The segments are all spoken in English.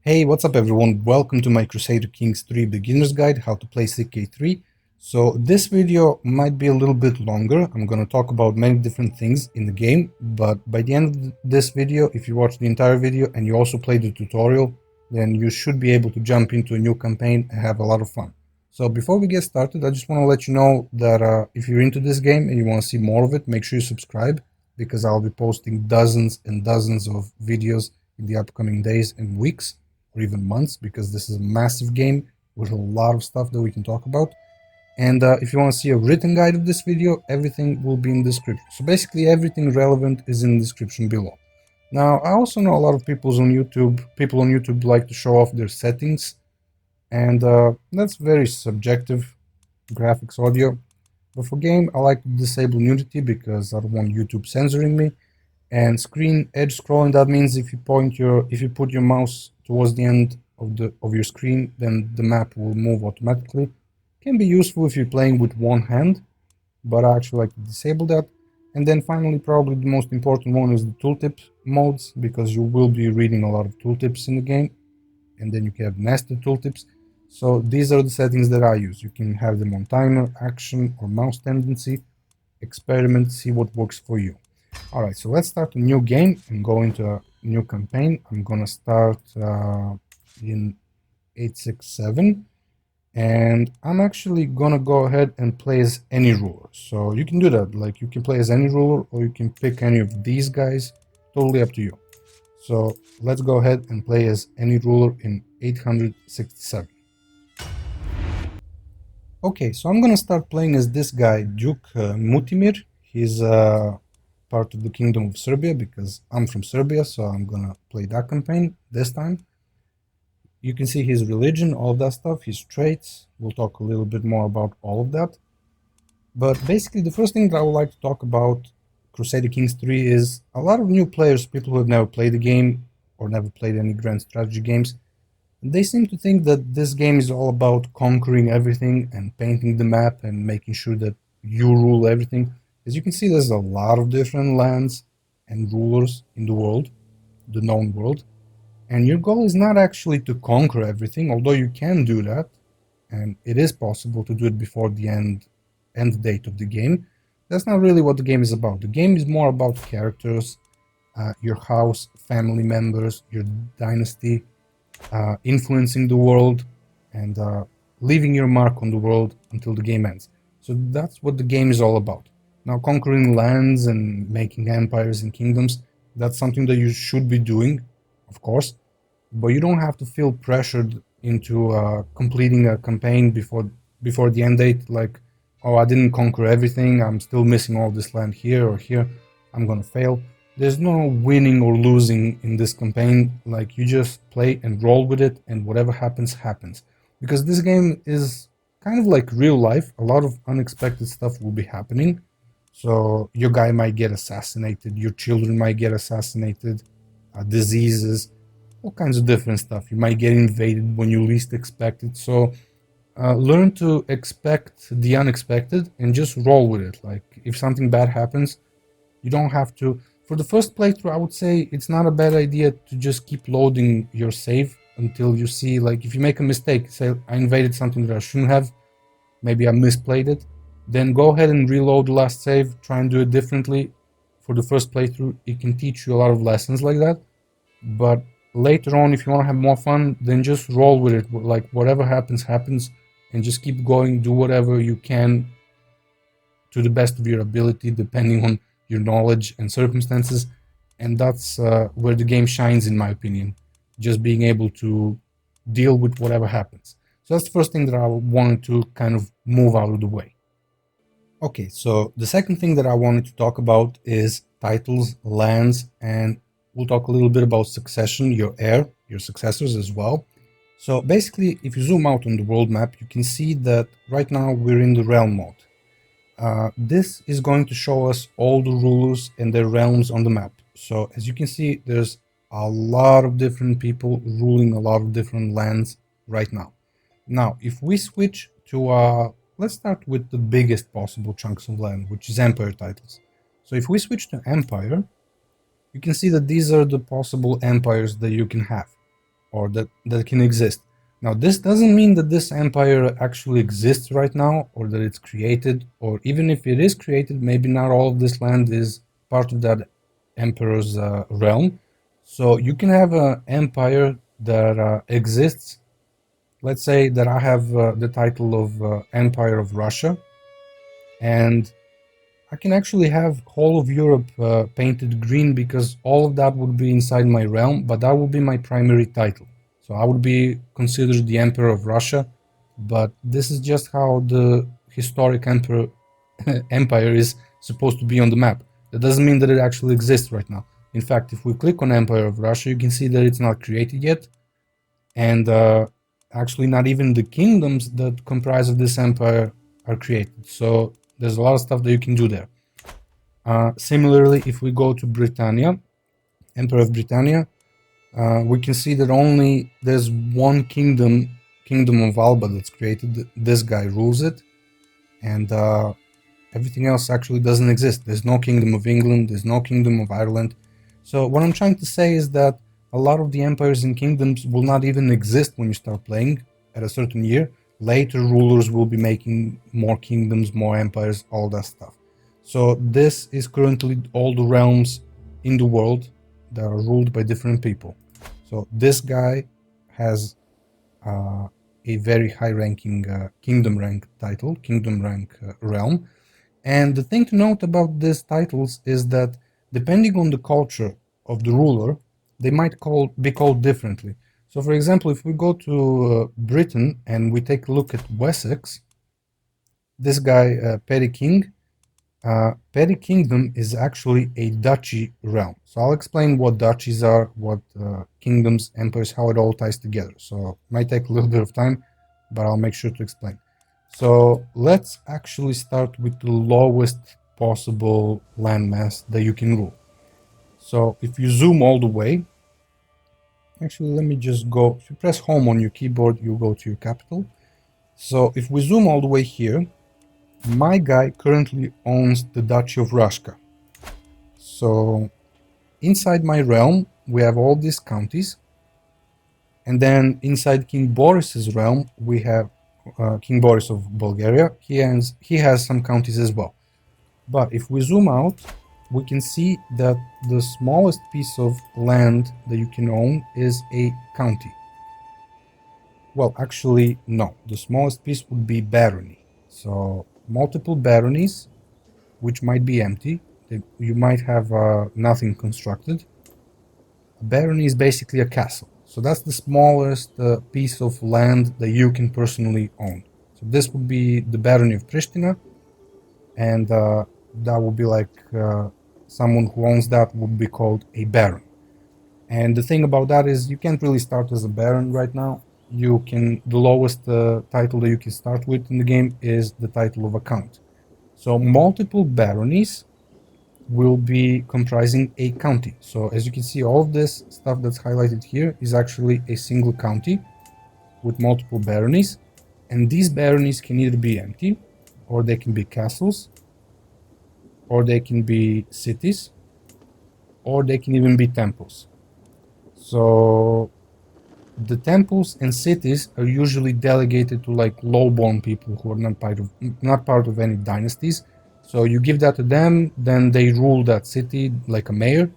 Hey, what's up everyone? Welcome to my Crusader Kings 3 beginner's guide, how to play CK3. So this video might be a little bit longer. I'm gonna talk about many different things in the game, but by the end of this video, if you watch the entire video and you also play the tutorial, then you should be able to jump into a new campaign and have a lot of fun. So before we get started, I just want to let you know that if you're into this game and you want to see more of it, make sure you subscribe, because I'll be posting dozens and dozens of videos in the upcoming days and weeks, or even months, because this is a massive game with a lot of stuff that we can talk about. And if you want to see a written guide of this video, everything will be in the description. So basically everything relevant is in the description below. Now, I also know a lot of people on YouTube like to show off their settings, and that's very subjective, graphics, audio. But for game, I like to disable nudity because I don't want YouTube censoring me. And screen edge scrolling, that means if you put your mouse towards the end of your screen, then the map will move automatically. Can be useful if you're playing with one hand, but I actually like to disable that. And then finally, probably the most important one is the tooltip modes, because you will be reading a lot of tooltips in the game, and then you can have nested tooltips. So these are the settings that I use. You can have them on timer, action, or mouse tendency. Experiment, see what works for you. Alright, so let's start a new game and go into a new campaign. I'm gonna start in 867, and I'm actually gonna go ahead and play as any ruler. So you can do that, like you can play as any ruler, or you can pick any of these guys, totally up to you. So let's go ahead and play as any ruler in 867. Okay, so I'm gonna start playing as this guy, Duke Mutimir. He's part of the Kingdom of Serbia, because I'm from Serbia, so I'm gonna play that campaign this time. You can see his religion, all of that stuff, his traits. We'll talk a little bit more about all of that. But basically, the first thing that I would like to talk about Crusader Kings 3 is a lot of new players, people who have never played the game or never played any grand strategy games. They seem to think that this game is all about conquering everything and painting the map and making sure that you rule everything. As you can see, there's a lot of different lands and rulers in the world, the known world. And your goal is not actually to conquer everything, although you can do that, and it is possible to do it before the end date of the game. That's not really what the game is about. The game is more about characters, your house, family members, your dynasty, influencing the world, and leaving your mark on the world until the game ends. So that's what the game is all about. Now, conquering lands and making empires and kingdoms, that's something that you should be doing, of course, but you don't have to feel pressured into completing a campaign before the end date, like, oh, I didn't conquer everything, I'm still missing all this land here or here, I'm gonna fail. There's no winning or losing in this campaign. Like, you just play and roll with it, and whatever happens, happens. Because this game is kind of like real life. A lot of unexpected stuff will be happening. So your guy might get assassinated, your children might get assassinated, diseases, all kinds of different stuff. You might get invaded when you least expect it. So learn to expect the unexpected and just roll with it. Like, if something bad happens, you don't have to. For the first playthrough, I would say it's not a bad idea to just keep loading your save until you see, like, if you make a mistake, say I invaded something that I shouldn't have, maybe I misplayed it, then go ahead and reload the last save, try and do it differently. For the first playthrough, it can teach you a lot of lessons like that. But later on, if you want to have more fun, then just roll with it. Like, whatever happens, happens, and just keep going, do whatever you can to the best of your ability, depending on your knowledge and circumstances. And that's where the game shines, in my opinion, just being able to deal with whatever happens. So that's the first thing that I wanted to kind of move out of the way. Okay, so the second thing that I wanted to talk about is titles, lands, and we'll talk a little bit about succession, your heir, your successors as well. So basically, if you zoom out on the world map, you can see that right now we're in the realm mode. This is going to show us all the rulers and their realms on the map. So as you can see, there's a lot of different people ruling a lot of different lands right now. Now, if we switch to, let's start with the biggest possible chunks of land, which is empire titles. So if we switch to empire, you can see that these are the possible empires that you can have. or that can exist. Now, this doesn't mean that this empire actually exists right now, or that it's created, or even if it is created, maybe not all of this land is part of that emperor's realm. So you can have an empire that exists. Let's say that I have the title of Empire of Russia, and I can actually have whole of Europe painted green because all of that would be inside my realm, but that would be my primary title. So I would be considered the Emperor of Russia, but this is just how the historic empire is supposed to be on the map. That doesn't mean that it actually exists right now. In fact, if we click on Empire of Russia, you can see that it's not created yet, and actually not even the kingdoms that comprise of this empire are created. So there's a lot of stuff that you can do there. Similarly, if we go to Britannia, Emperor of Britannia, we can see that only there's one kingdom of Alba that's created. This guy rules it, and everything else actually doesn't exist. There's no Kingdom of England, there's no Kingdom of Ireland. So what I'm trying to say is that a lot of the empires and kingdoms will not even exist when you start playing at a certain year. Later rulers will be making more kingdoms, more empires, all that stuff. So this is currently all the realms in the world that are ruled by different people. So this guy has a very high-ranking kingdom rank title, kingdom rank realm. And the thing to note about these titles is that depending on the culture of the ruler, they might be called differently. So for example, if we go to Britain and we take a look at Wessex, this guy, Petty King, Petty Kingdom is actually a duchy realm. So I'll explain what duchies are, what kingdoms, empires, how it all ties together. So it might take a little bit of time, but I'll make sure to explain. So let's actually start with the lowest possible landmass that you can rule. So if you zoom all the way, actually let me just go, if you press home on your keyboard, you go to your capital. So if we zoom all the way here, my guy currently owns the Duchy of Rushka. So inside my realm, we have all these counties. And then inside King Boris's realm, we have King Boris of Bulgaria. He has some counties as well. But if we zoom out, we can see that the smallest piece of land that you can own is a county. Well, actually, no. The smallest piece would be barony. So multiple baronies, which might be empty. You might have nothing constructed. A barony is basically a castle. So that's the smallest piece of land that you can personally own. So this would be the barony of Pristina, and that would be like someone who owns that would be called a baron. And the thing about that is you can't really start as a baron right now. The lowest title that you can start with in the game is the title of a count. So multiple baronies will be comprising a county. So as you can see, all of this stuff that's highlighted here is actually a single county with multiple baronies. And these baronies can either be empty, or they can be castles, or they can be cities, or they can even be temples. So the temples and cities are usually delegated to like low-born people who are not part of any dynasties. So you give that to them, then they rule that city like a mayor,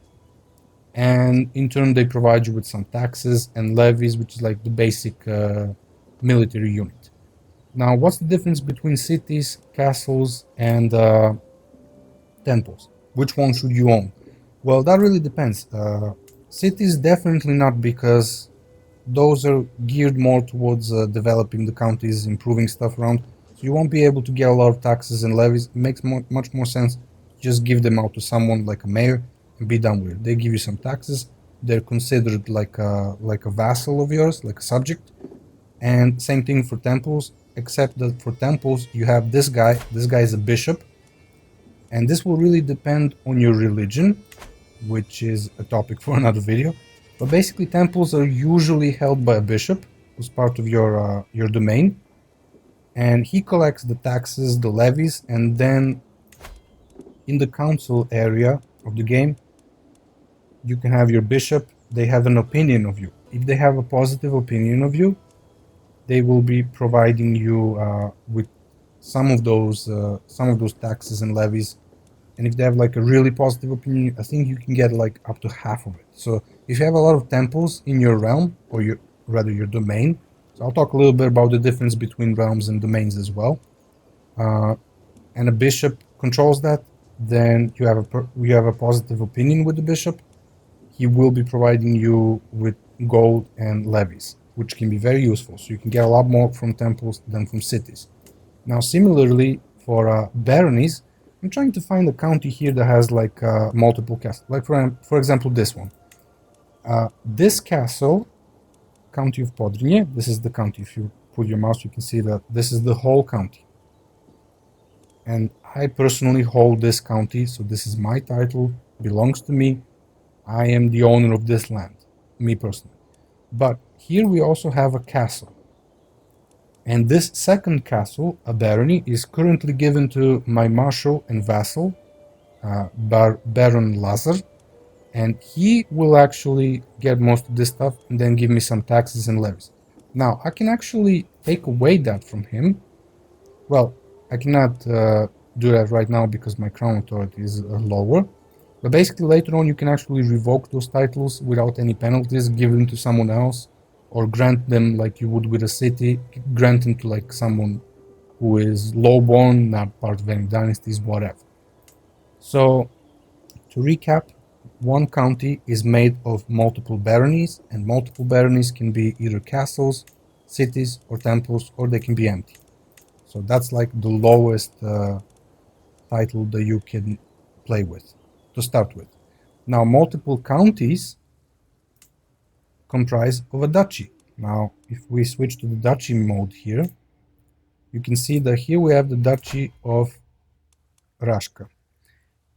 and in turn they provide you with some taxes and levies, which is like the basic military unit. Now, what's the difference between cities, castles, and temples? Which one should you own? Well, that really depends. Cities definitely not, because those are geared more towards developing the counties, improving stuff around. So you won't be able to get a lot of taxes and levies. It makes much more sense to just give them out to someone like a mayor and be done with it. They give you some taxes. They're considered like a vassal of yours, like a subject. And same thing for temples, except that for temples you have this guy. This guy is a bishop. And this will really depend on your religion, which is a topic for another video. But basically, temples are usually held by a bishop, who's part of your domain, and he collects the taxes, the levies, and then in the council area of the game, you can have your bishop. They have an opinion of you. if they have a positive opinion of you, they will be providing you with some of those taxes and levies. And if they have like a really positive opinion, I think you can get like up to half of it. So if you have a lot of temples in your realm, or your domain, so I'll talk a little bit about the difference between realms and domains as well. And a bishop controls that, then you have a positive opinion with the bishop. He will be providing you with gold and levies, which can be very useful. So you can get a lot more from temples than from cities. Now, similarly for baronies, I'm trying to find a county here that has like multiple castles. Like for example, this one. This castle, County of Podrinje, this is the county. If you put your mouse, you can see that this is the whole county. And I personally hold this county, so this is my title, belongs to me. I am the owner of this land, me personally. But here we also have a castle. And this second castle, a barony, is currently given to my marshal and vassal, Baron Lazar, and he will actually get most of this stuff and then give me some taxes and levies. Now, I can actually take away that from him. Well, I cannot do that right now because my crown authority is lower. But basically later on you can actually revoke those titles without any penalties, give them to someone else, or grant them like you would with a city, grant them to like someone who is low-born, not part of any dynasties, whatever. So, to recap, one county is made of multiple baronies, and multiple baronies can be either castles, cities, or temples, or they can be empty. So that's like the lowest title that you can play with, to start with. Now, multiple counties comprise of a duchy. Now, if we switch to the duchy mode here, you can see that here we have the duchy of Rashka.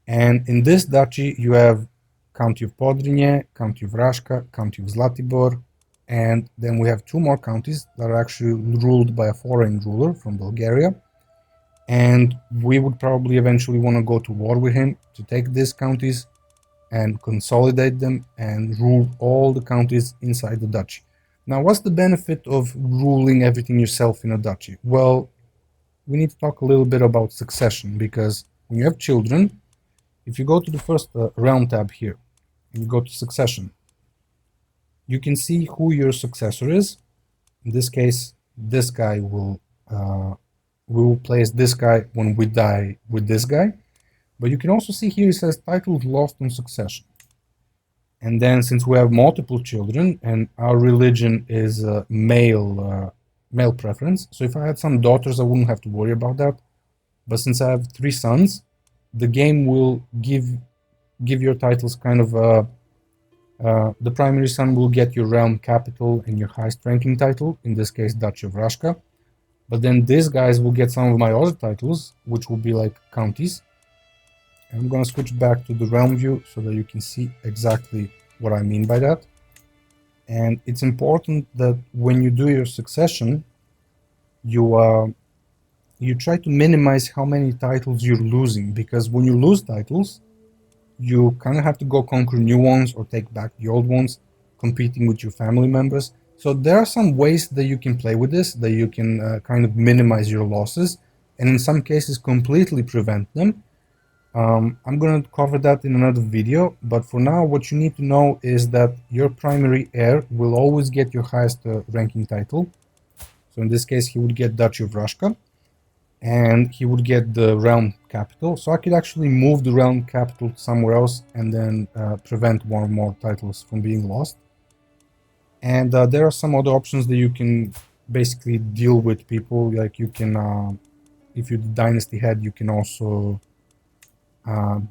And in this duchy, you have County of Podrinje, County of Rashka, County of Zlatibor, and then we have two more counties that are actually ruled by a foreign ruler from Bulgaria. And we would probably eventually want to go to war with him to take these counties and consolidate them and rule all the counties inside the duchy. Now, what's the benefit of ruling everything yourself in a duchy? Well, we need to talk a little bit about succession, because when you have children, if you go to the first realm tab here and you go to succession, you can see who your successor is. In this case, this guy will we will place this guy when we die with this guy. But you can also see here it says titles lost on succession. And then since we have multiple children and our religion is male preference, so if I had some daughters I wouldn't have to worry about that. But since I have 3 sons, the game will give your titles kind of the primary son will get your realm capital and your highest ranking title, in this case Duchy of Rashka. But then these guys will get some of my other titles, which will be like counties. And I'm going to switch back to the realm view so that you can see exactly what I mean by that. And it's important that when you do your succession, you try to minimize how many titles you're losing, because when you lose titles, you kind of have to go conquer new ones or take back the old ones, competing with your family members. So there are some ways that you can play with this, that you can kind of minimize your losses, and in some cases completely prevent them. I'm going to cover that in another video, but for now what you need to know is that your primary heir will always get your highest ranking title. So in this case he would get Duchy of Rashka, and he would get the realm capital. So I could actually move the realm capital somewhere else and then prevent one or more titles from being lost. And there are some other options that you can basically deal with people, like you can, if you're the dynasty head, you can also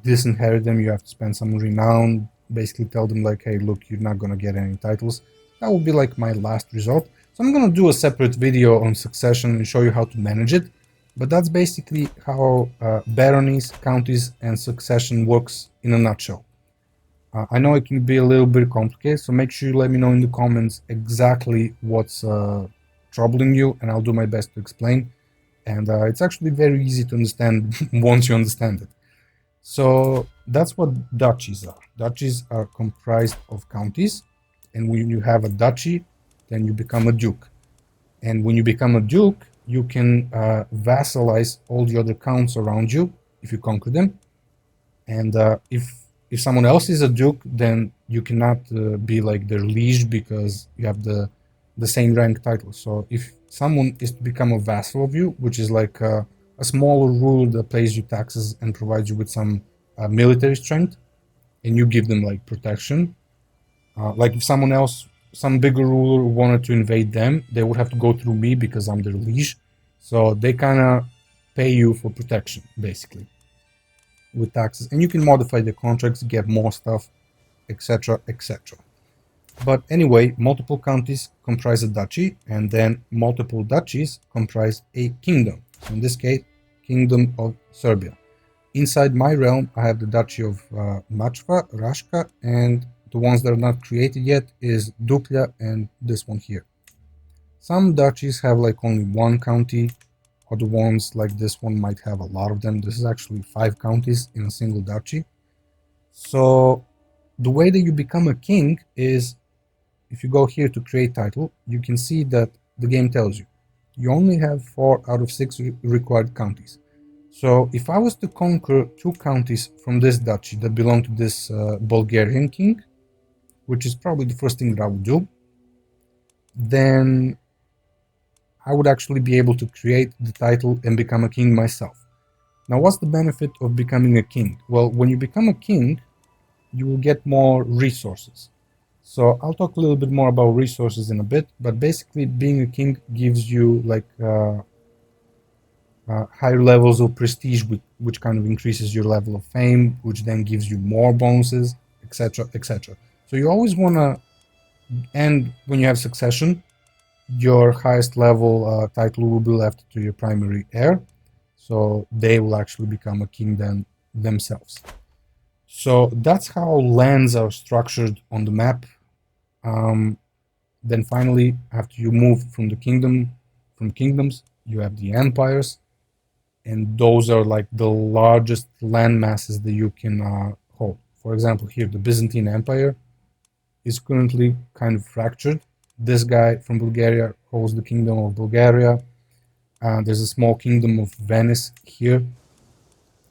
disinherit them. You have to spend some renown, basically tell them like, hey, look, you're not going to get any titles. That will be like my last resort. So I'm going to do a separate video on succession and show you how to manage it. But that's basically how baronies, counties, and succession works in a nutshell. I know it can be a little bit complicated, so make sure you let me know in the comments exactly what's troubling you, and I'll do my best to explain. And it's actually very easy to understand once you understand it. So that's what duchies are. Duchies are comprised of counties, and when you have a duchy, then you become a duke. And when you become a duke, you can vassalize all the other counts around you if you conquer them. And if someone else is a duke, then you cannot be like their liege because you have the same rank title. So if someone is to become a vassal of you, which is like a smaller ruler that pays you taxes and provides you with some military strength, and you give them like protection, like if someone else, some bigger ruler wanted to invade them, they would have to go through me because I'm their liege. So they kind of pay you for protection, basically, with taxes. And you can modify the contracts, get more stuff, etc., etc. But anyway, multiple counties comprise a duchy, and then multiple duchies comprise a kingdom. So in this case, Kingdom of Serbia. Inside my realm, I have the Duchy of Machva, Rashka, and the ones that are not created yet is Duklja and this one here. Some duchies have like only one county, other ones like this one might have a lot of them. This is actually 5 counties in a single duchy. So the way that you become a king is, if you go here to create title, you can see that the game tells you you only have 4 out of 6 required counties. So if I was to conquer 2 counties from this duchy that belong to this Bulgarian king, which is probably the first thing that I would do, then I would actually be able to create the title and become a king myself. Now, what's the benefit of becoming a king? Well, when you become a king, you will get more resources. So I'll talk a little bit more about resources in a bit, but basically being a king gives you like higher levels of prestige, which kind of increases your level of fame, which then gives you more bonuses, etc., etc. So you always want to, and when you have succession, your highest level title will be left to your primary heir, so they will actually become a king then themselves. So that's how lands are structured on the map. Then finally, after you move from kingdoms, you have the empires, and those are like the largest land masses that you can hold. For example, here the Byzantine Empire is currently kind of fractured. This guy from Bulgaria holds the Kingdom of Bulgaria. There's a small Kingdom of Venice here.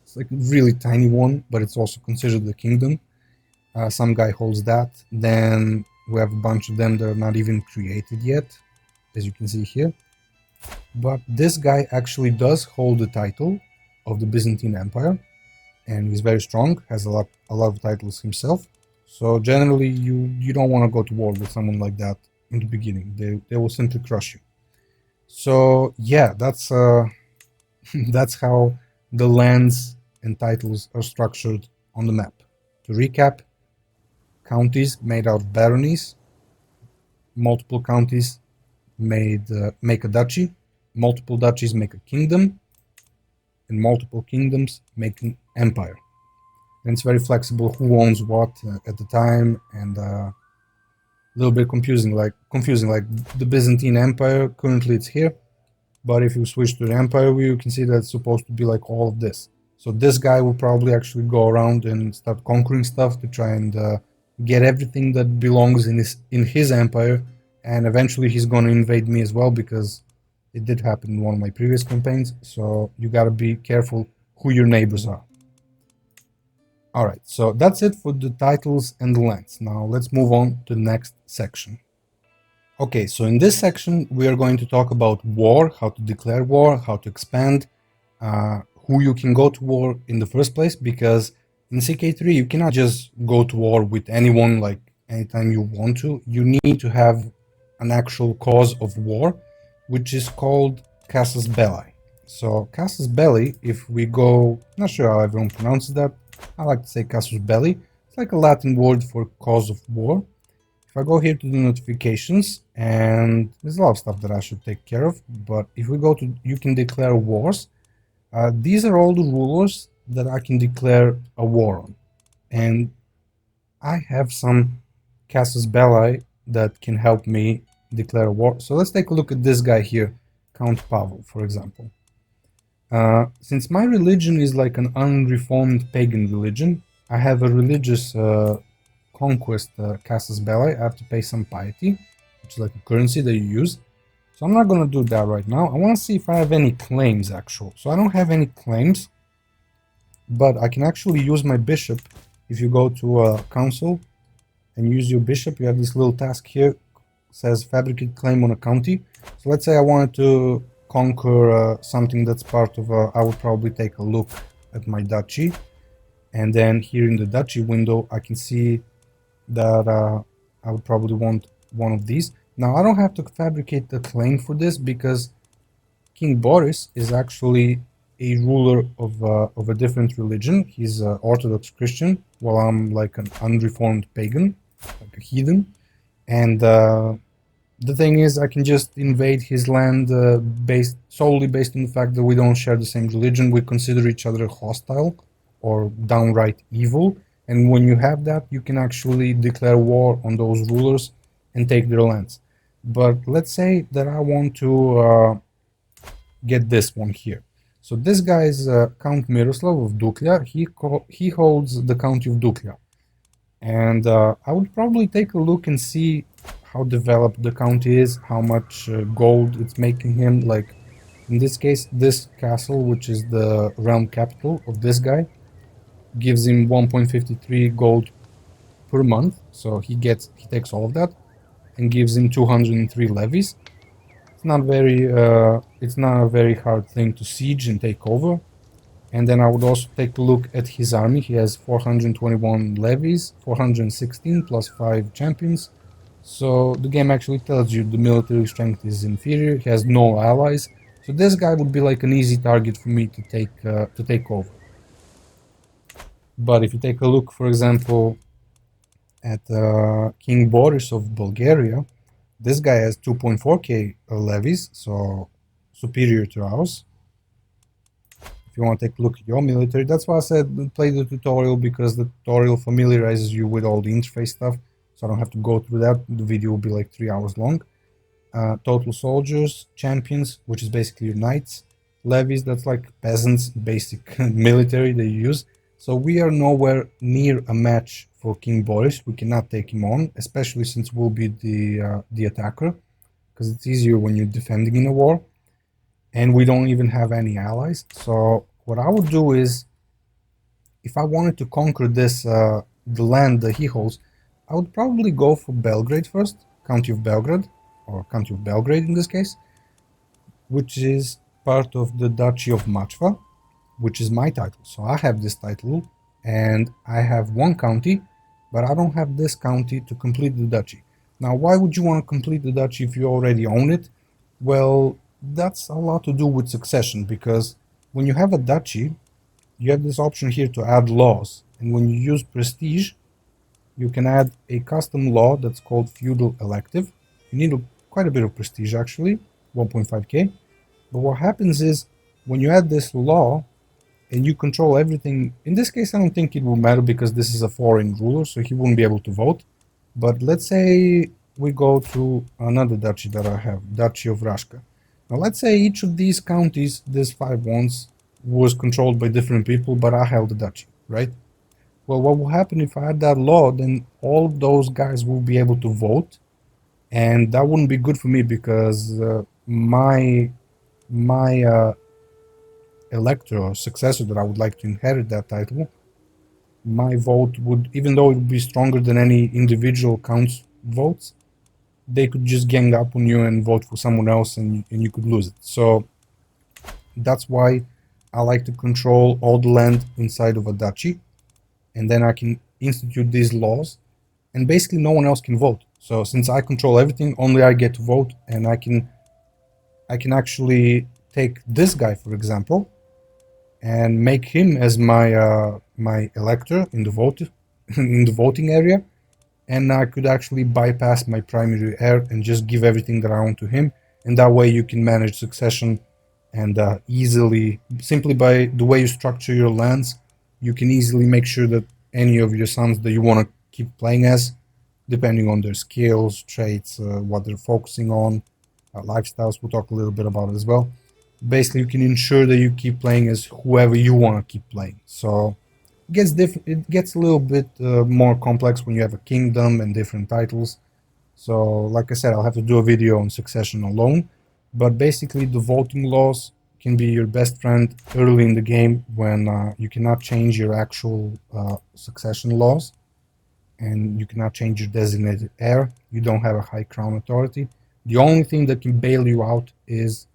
It's like a really tiny one, but it's also considered a kingdom. Some guy holds that. Then we have a bunch of them that are not even created yet, as you can see here. But this guy actually does hold the title of the Byzantine Empire, and he's very strong, has a lot of titles himself. So generally, you don't want to go to war with someone like that in the beginning. They will simply crush you. So yeah, that's that's how the lands and titles are structured on the map. To recap, counties made out of baronies, multiple counties make a duchy, multiple duchies make a kingdom, and multiple kingdoms make an empire. And it's very flexible who owns what at the time, and a little bit confusing. Like the Byzantine Empire, currently it's here, but if you switch to the empire, you can see that it's supposed to be like all of this. So this guy will probably actually go around and start conquering stuff to try and get everything that belongs in his empire, and eventually he's going to invade me as well, because it did happen in one of my previous campaigns. So you got to be careful who your neighbors are. Alright, so that's it for the titles and the lands. Now let's move on to the next section. Okay, so in this section we are going to talk about war, how to declare war, how to expand, who you can go to war in the first place, because in CK3 you cannot just go to war with anyone like anytime you want to. You need to have an actual cause of war, which is called casus belli. So casus belli, if we go, not sure how everyone pronounces that, I like to say casus belli. It's like a Latin word for cause of war. If I go here to the notifications, and there's a lot of stuff that I should take care of, but if we go to, you can declare wars. These are all the rulers that I can declare a war on. And I have some casus belli that can help me declare a war. So let's take a look at this guy here, Count Pavel, for example. Since my religion is like an unreformed pagan religion, I have a religious conquest Casus Belli, I have to pay some piety, which is like a currency that you use. So I'm not going to do that right now. I want to see if I have any claims, actual. So I don't have any claims, but I can actually use my bishop. If you go to a council and use your bishop, you have this little task here, says fabricate claim on a county. So let's say I wanted to conquer something that's part of I would probably take a look at my duchy, and then here in the duchy window I can see that I would probably want one of these. Now I don't have to fabricate the claim for this because King Boris is actually a ruler of a different religion. He's Orthodox Christian, while I'm like an unreformed pagan, like a heathen. And the thing is, I can just invade his land solely based on the fact that we don't share the same religion. We consider each other hostile or downright evil. And when you have that, you can actually declare war on those rulers and take their lands. But let's say that I want to get this one here. So this guy is Count Miroslav of Duklia. He holds the county of Duklia. And I would probably take a look and see how developed the county is, how much gold it's making him. Like in this case, this castle, which is the realm capital of this guy, gives him 1.53 gold per month. So he takes all of that and gives him 203 levies. It's not a very hard thing to siege and take over. And then I would also take a look at his army. He has 421 levies, 416 plus 5 champions. So the game actually tells you the military strength is inferior. He has no allies. So this guy would be like an easy target for me to take over. But if you take a look, for example, at King Boris of Bulgaria, this guy has 2.4k levies, so superior to ours. If you want to take a look at your military, that's why I said play the tutorial, because the tutorial familiarizes you with all the interface stuff, so I don't have to go through that. The video will be like 3 hours long. Total soldiers, champions, which is basically your knights, levies, that's like peasants, basic military that you use. So we are nowhere near a match for King Boris. We cannot take him on, especially since we'll be the attacker, because it's easier when you're defending in a war. And we don't even have any allies. So what I would do is, if I wanted to conquer this the land that he holds, I would probably go for Belgrade first, County of Belgrade, or County of Belgrade in this case, which is part of the Duchy of Machva, which is my title. So I have this title, and I have one county, but I don't have this county to complete the duchy. Now, why would you want to complete the duchy if you already own it? Well, that's a lot to do with succession, because when you have a duchy, you have this option here to add laws. And when you use prestige, you can add a custom law that's called feudal elective. You need quite a bit of prestige, actually, 1.5k. But what happens is, when you add this law, and you control everything. In this case, I don't think it will matter because this is a foreign ruler, so he wouldn't be able to vote. But let's say we go to another duchy that I have, Duchy of Rashka. Now let's say each of these counties, these 5 ones, was controlled by different people, but I held the duchy, right? Well, what will happen if I add that law, then all of those guys will be able to vote, and that wouldn't be good for me because my elector or successor that I would like to inherit that title, my vote would, even though it would be stronger than any individual count's votes, they could just gang up on you and vote for someone else, and you could lose it. So that's why I like to control all the land inside of a duchy, and then I can institute these laws, and basically no one else can vote. So since I control everything, only I get to vote, and I can actually take this guy, for example, and make him as my elector in the vote in the voting area, and I could actually bypass my primary heir and just give everything that I own to him. And that way you can manage succession, and easily, simply by the way you structure your lands, you can easily make sure that any of your sons that you want to keep playing as, depending on their skills, traits, what they're focusing on, lifestyles, we'll talk a little bit about it as well. Basically, you can ensure that you keep playing as whoever you want to keep playing. So it gets a little bit more complex when you have a kingdom and different titles. So, like I said, I'll have to do a video on succession alone. But basically, the voting laws can be your best friend early in the game when you cannot change your actual succession laws, and you cannot change your designated heir. You don't have a high crown authority. The only thing that can bail you out is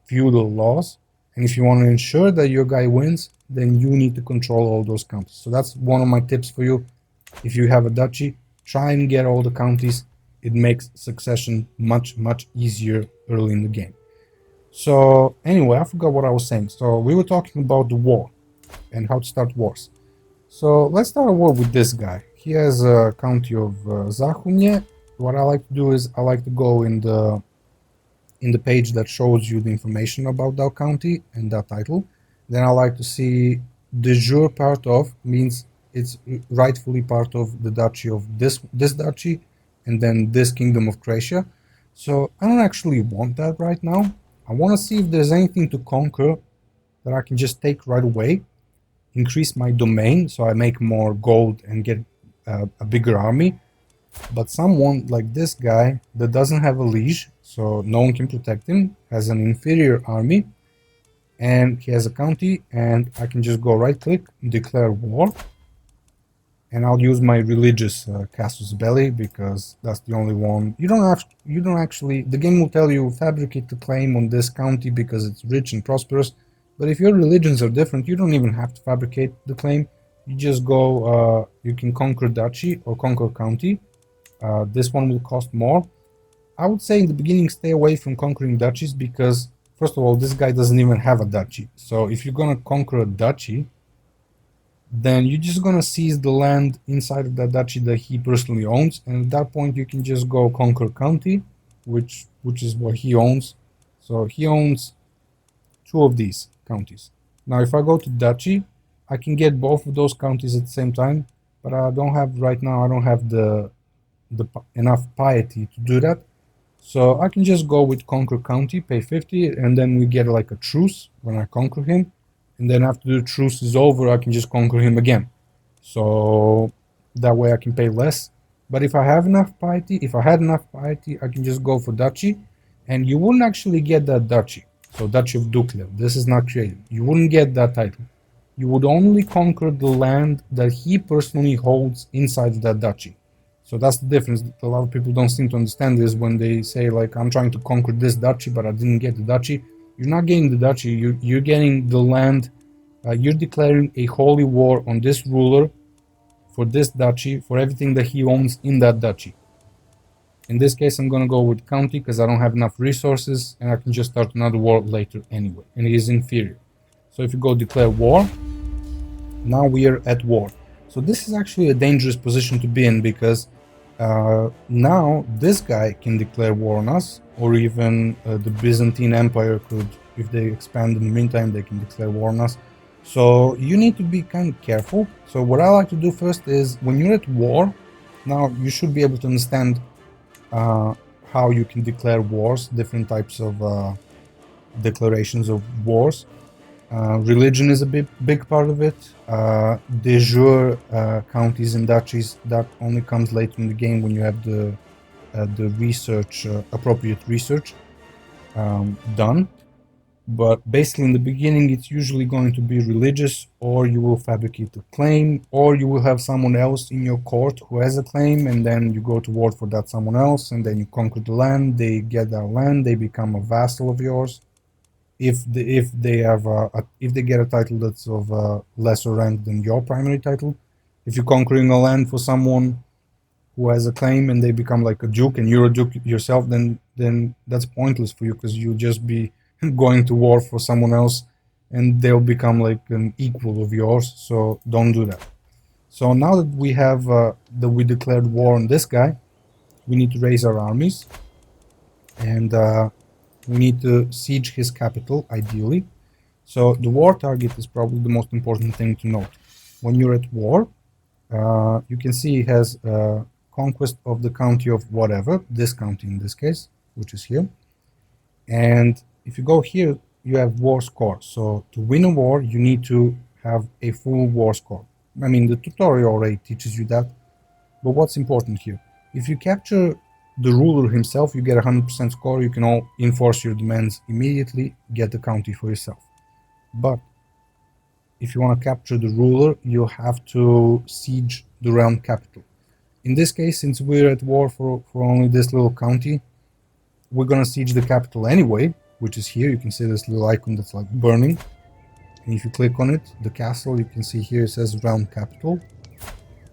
feudal laws. And if you want to ensure that your guy wins, then you need to control all those counties. So that's one of my tips for you. If you have a duchy, try and get all the counties. It makes succession much, much easier early in the game. So anyway, I forgot what I was saying. So we were talking about the war and how to start wars. So let's start a war with this guy. He has a county of Zahumye. What I like to do is I like to go in the page that shows you the information about that county and that title. Then I like to see de jure part of, means it's rightfully part of the duchy of this duchy, and then this kingdom of Croatia. So I don't actually want that right now. I want to see if there's anything to conquer that I can just take right away, increase my domain so I make more gold and get a bigger army. But someone like this guy that doesn't have a liege, so no one can protect him, has an inferior army, and he has a county, and I can just go right click, declare war, and I'll use my religious casus belli because that's the only one. You don't actually, the game will tell you fabricate the claim on this county because it's rich and prosperous, but if your religions are different, you don't even have to fabricate the claim. You just go, you can conquer duchy or conquer county. This one will cost more. I would say in the beginning stay away from conquering duchies because, first of all, this guy doesn't even have a duchy. So if you're gonna conquer a duchy, then you're just gonna seize the land inside of that duchy that he personally owns, and at that point you can just go conquer county, which is what he owns. So he owns 2 of these counties. Now if I go to duchy, I can get both of those counties at the same time, but I don't have right now. I don't have enough piety to do that. So I can just go with conquer county, pay 50, and then we get like a truce when I conquer him. And then after the truce is over, I can just conquer him again. So that way I can pay less. But if I have enough piety, I can just go for duchy. And you wouldn't actually get that duchy. So Duchy of Dukla, this is not created. You wouldn't get that title. You would only conquer the land that he personally holds inside that duchy. So that's the difference. A lot of people don't seem to understand this when they say like, I'm trying to conquer this duchy, but I didn't get the duchy. You're not getting the duchy, you're getting the land. You're declaring a holy war on this ruler for this duchy, for everything that he owns in that duchy. In this case, I'm going to go with county because I don't have enough resources and I can just start another war later anyway, and it is inferior. So if you go declare war, now we are at war. So this is actually a dangerous position to be in because now this guy can declare war on us, or even the Byzantine Empire could, if they expand in the meantime, they can declare war on us. So you need to be kind of careful. So what I like to do first is when you're at war, now you should be able to understand how you can declare wars, different types of declarations of wars. Religion is a big part of it. De jure counties and duchies, that only comes later in the game when you have the research, appropriate research done. But basically in the beginning it's usually going to be religious, or you will fabricate a claim, or you will have someone else in your court who has a claim, and then you go to war for that someone else, and then you conquer the land, they get that land, they become a vassal of yours. If they get a title that's of lesser rank than your primary title, if you're conquering a land for someone who has a claim and they become like a duke and you're a duke yourself, then that's pointless for you because you'll just be going to war for someone else and they'll become like an equal of yours. So don't do that. So now that we have that we declared war on this guy, we need to raise our armies, and we need to siege his capital, ideally. So the war target is probably the most important thing to note. When you're at war, you can see he has conquest of the county of whatever, this county in this case, which is here. And if you go here, you have war score. So to win a war, you need to have a full war score. I mean, the tutorial already teaches you that, but what's important here? If you capture the ruler himself, you get 100% score, you can all enforce your demands immediately, get the county for yourself. But if you want to capture the ruler, you have to siege the realm capital. In this case, since we're at war for only this little county, we're gonna siege the capital anyway, which is here. You can see this little icon that's like burning. And if you click on it, the castle, you can see here it says realm capital.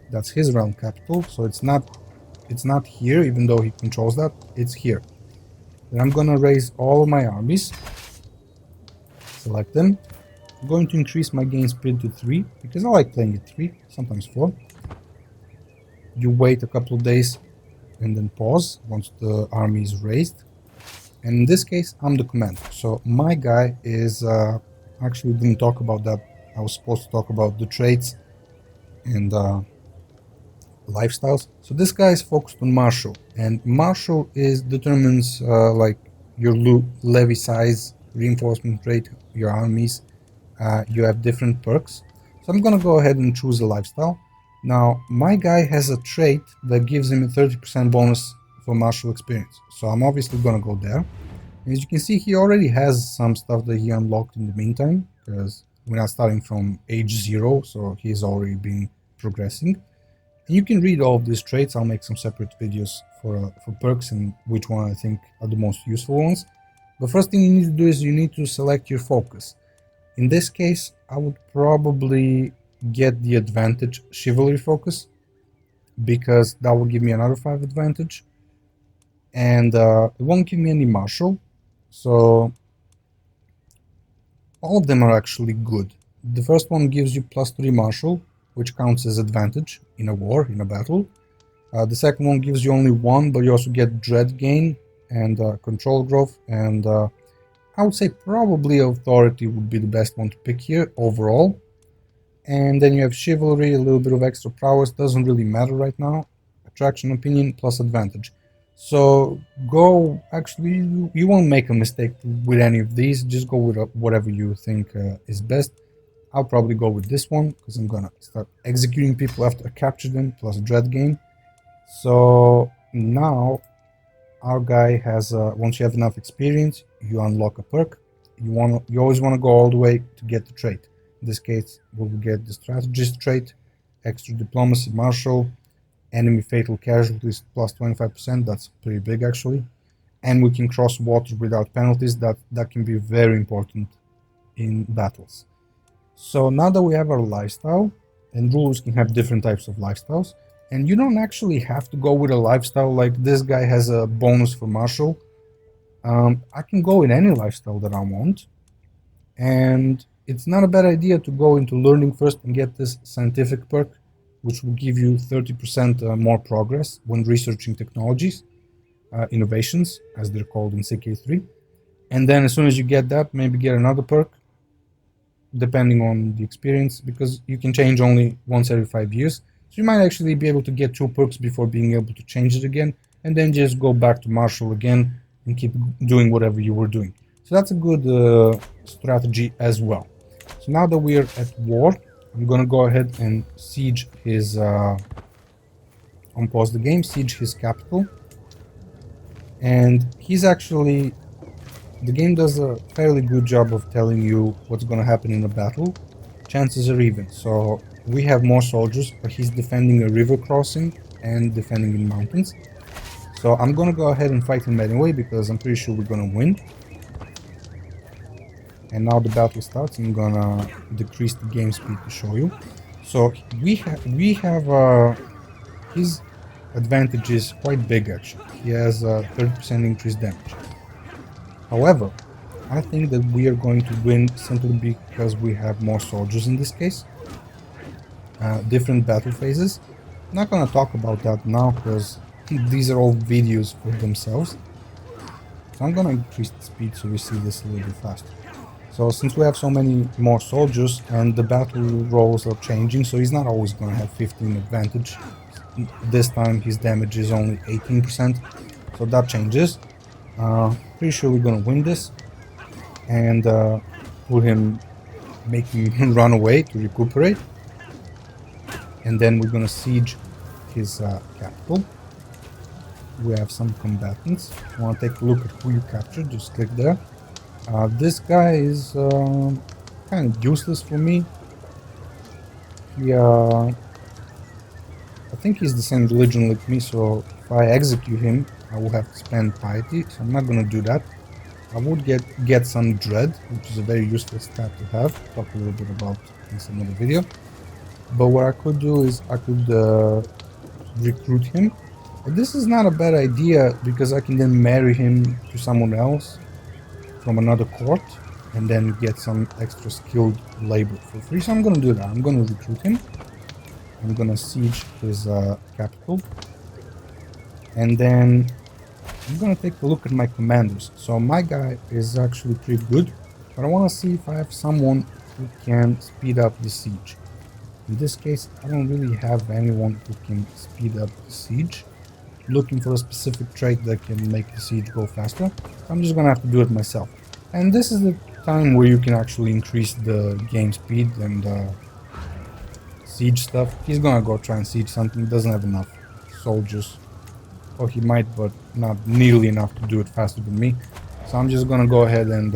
That's his realm capital, so it's not here, even though he controls that, it's here. Then I'm gonna raise all of my armies, select them. I'm going to increase my gain speed to 3, because I like playing at 3, sometimes 4. You wait a couple of days and then pause once the army is raised. And in this case, I'm the commander. So my guy is, actually didn't talk about that. I was supposed to talk about the traits and lifestyles. So this guy is focused on martial, and martial determines like your levy size, reinforcement rate, your armies. You have different perks. So I'm gonna go ahead and choose a lifestyle. Now my guy has a trait that gives him a 30% bonus for martial experience, so I'm obviously gonna go there. And as you can see, he already has some stuff that he unlocked in the meantime, because we're not starting from age 0, so he's already been progressing. And you can read all of these traits. I'll make some separate videos for perks and which one I think are the most useful ones. But first thing you need to do is you need to select your focus. In this case, I would probably get the advantage chivalry focus, because that will give me another 5 advantage, and it won't give me any martial. So all of them are actually good. The first one gives you +3 martial, which counts as advantage in a war, in a battle. The second one gives you only 1, but you also get dread gain and control growth, and I would say probably authority would be the best one to pick here overall. And then you have chivalry, a little bit of extra prowess, doesn't really matter right now. Attraction, opinion, plus advantage. So go, actually, you won't make a mistake with any of these, just go with whatever you think is best. I'll probably go with this one, because I'm gonna start executing people after I capture them, plus dread gain. So now our guy has, once you have enough experience, you unlock a perk. You always want to go all the way to get the trait. In this case, we'll get the strategist trait, extra diplomacy, martial, enemy fatal casualties plus 25%. That's pretty big actually. And we can cross water without penalties. That can be very important in battles. So now that we have our lifestyle, and rulers can have different types of lifestyles, and you don't actually have to go with a lifestyle like this guy has a bonus for martial. I can go in any lifestyle that I want, and it's not a bad idea to go into learning first and get this scientific perk, which will give you 30% more progress when researching technologies, innovations, as they're called in CK3. And then as soon as you get that, maybe get another perk, depending on the experience, because you can change only once every 5 years. So you might actually be able to get 2 perks before being able to change it again, and then just go back to martial again and keep doing whatever you were doing. So that's a good strategy as well. So now that we're at war, I'm gonna go ahead and siege his, unpause the game, siege his capital. And he's actually, the game does a fairly good job of telling you what's gonna happen in a battle. Chances are even. So we have more soldiers, but he's defending a river crossing and defending in mountains. So I'm gonna go ahead and fight him anyway, because I'm pretty sure we're gonna win. And now the battle starts. I'm gonna decrease the game speed to show you. So we have his advantage is quite big actually. He has 30% increased damage. However, I think that we are going to win simply because we have more soldiers in this case. Different battle phases. I'm not gonna talk about that now because these are all videos for themselves. So I'm gonna increase the speed so we see this a little bit faster. So since we have so many more soldiers and the battle rolls are changing, so he's not always gonna have 15 advantage. This time his damage is only 18%, so that changes. Pretty sure we're gonna win this and put him make him run away to recuperate. And then we're gonna siege his capital. We have some combatants. If you want to take a look at who you captured, just click there. This guy is kind of useless for me. He, I think he's the same religion like me, so if I execute him, I will have to spend piety, so I'm not gonna do that. I would get some dread, which is a very useful stat to have. Talk a little bit about in some other video. But what I could do is I could recruit him. And this is not a bad idea because I can then marry him to someone else from another court and then get some extra skilled labor for free. So I'm gonna do that. I'm gonna recruit him. I'm gonna siege his capital. And then I'm gonna take a look at my commanders. So my guy is actually pretty good, but I wanna see if I have someone who can speed up the siege. In this case, I don't really have anyone who can speed up the siege. Looking for a specific trait that can make the siege go faster. I'm just gonna have to do it myself. And this is the time where you can actually increase the game speed and siege stuff. He's gonna go try and siege something, doesn't have enough soldiers. Or he might, but not nearly enough to do it faster than me. So I'm just gonna go ahead and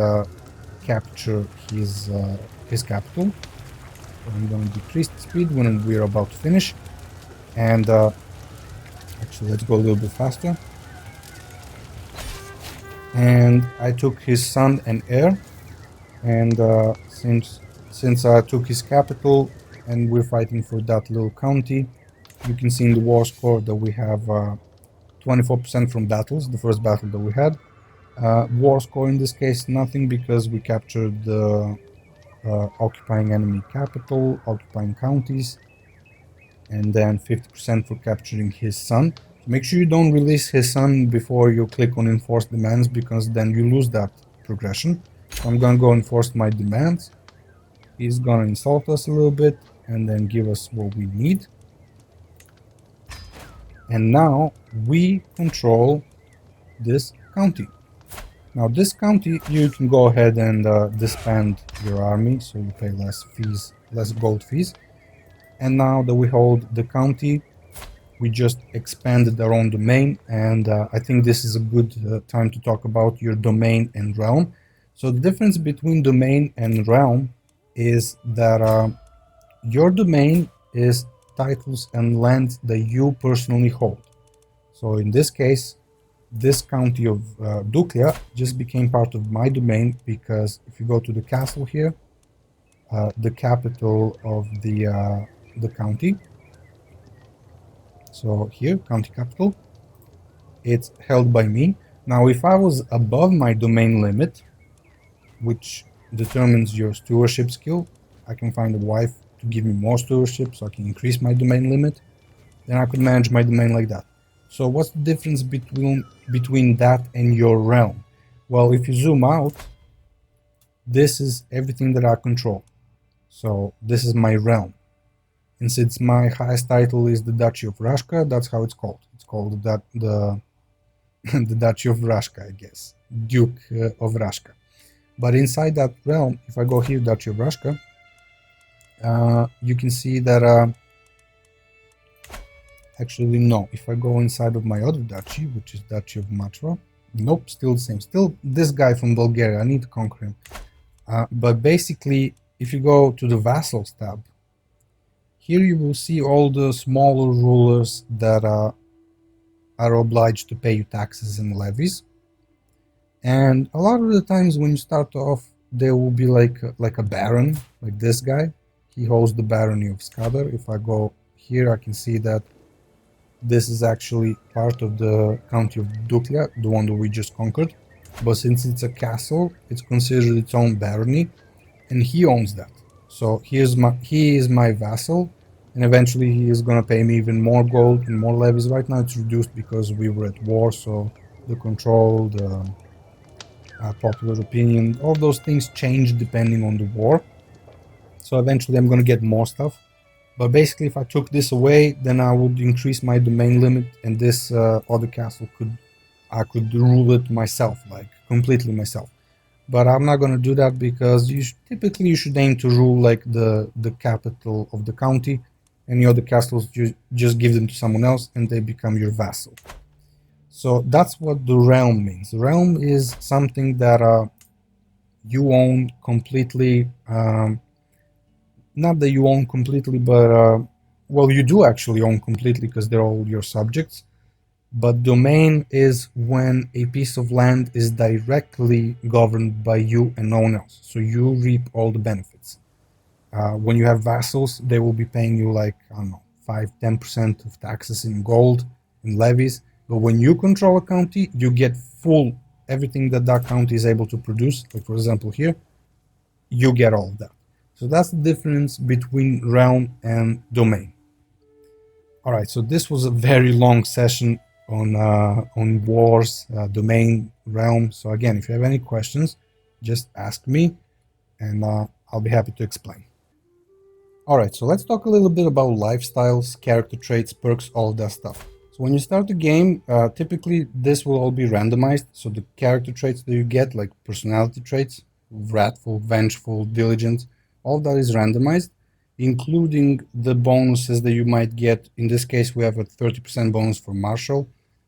capture his capital. So I'm gonna decrease the speed when we're about to finish. And actually, let's go a little bit faster. And I took his son and heir. And since I took his capital and we're fighting for that little county, you can see in the war score that we have 24% from battles, the first battle that we had. War score in this case, nothing, because we captured the occupying enemy capital, occupying counties, and then 50% for capturing his son. Make sure you don't release his son before you click on enforce demands, because then you lose that progression. So I'm gonna go enforce my demands. He's gonna insult us a little bit and then give us what we need. And now we control this county. Now this county, you can go ahead and disband your army, so you pay less fees, less gold fees. And now that we hold the county, we just expanded our own domain, and I think this is a good time to talk about your domain and realm. So the difference between domain and realm is that your domain is titles and lands that you personally hold. So in this case, this county of Duklia just became part of my domain, because if you go to the castle here, the capital of the county, so here, county capital, it's held by me. Now if I was above my domain limit, which determines your stewardship skill, I can find a wife to give me more stewardship so I can increase my domain limit, then I could manage my domain like that. So what's the difference between that and your realm? Well, if you zoom out, this is everything that I control. So this is my realm. And since my highest title is the Duchy of Rashka, that's how it's called. It's called the the Duchy of Rashka, I guess. Duke of Rashka. But inside that realm, if I go here, Duchy of Rashka, you can see that actually no, if I go inside of my other duchy, which is Duchy of Matra, nope, still the same. Still this guy from Bulgaria, I need to conquer him. But basically, if you go to the Vassals tab, here you will see all the smaller rulers that are obliged to pay you taxes and levies. And a lot of the times when you start off, there will be like a baron, like this guy. He holds the barony of Crusader. If I go here, I can see that this is actually part of the county of Duklia, the one that we just conquered. But since it's a castle, it's considered its own barony, and he owns that. So he is my vassal, and eventually he is gonna pay me even more gold and more levies. Right now it's reduced because we were at war, so the control, the popular opinion, all those things change depending on the war. So eventually I'm gonna get more stuff. But basically, if I took this away, then I would increase my domain limit, and this other castle I could rule it myself, like completely myself. but I'm not going to do that because typically you should aim to rule like the capital of the county. Any other castles, you just give them to someone else and they become your vassal. So that's what the realm means. The realm is something that you own completely. Not that you own completely, but well, you do actually own completely because they're all your subjects. But domain is when a piece of land is directly governed by you and no one else. So you reap all the benefits. When you have vassals, they will be paying you like, I don't know, 5-10% of taxes in gold, in levies. But when you control a county, you get full everything that that county is able to produce. Like, for example, here, you get all of that. So that's the difference between realm and domain. All right, so this was a very long session on wars, domain, realm. So again, if you have any questions, just ask me, and I'll be happy to explain. All right, so let's talk a little bit about lifestyles, character traits, perks, all of that stuff. So when you start the game, typically this will all be randomized. So the character traits that you get, like personality traits, wrathful, vengeful, diligent, all that is randomized, including the bonuses that you might get. In this case, we have a 30% bonus for martial.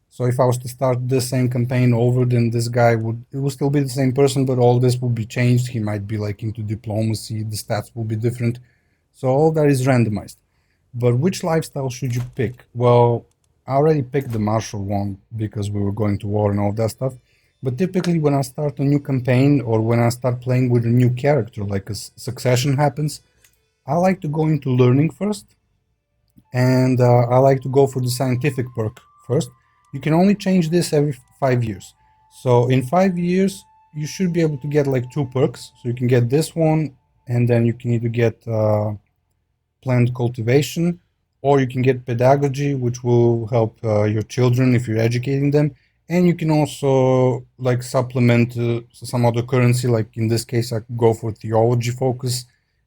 So if I was to start the same campaign over, then this guy it would still be the same person, but all this will be changed. He might be like into diplomacy, the stats will be different. So all that is randomized. But which lifestyle should you pick? Well, I already picked the martial one because we were going to war and all that stuff. But typically when I start a new campaign or when I start playing with a new character, like a succession happens, I like to go into learning first. And I like to go for the scientific perk first. You can only change this every 5 years. So in 5 years, you should be able to get like 2 perks. So you can get this one, and then you can either get plant cultivation, or you can get pedagogy, which will help your children if you're educating them. And you can also like supplement some other currency, like in this case I go for theology focus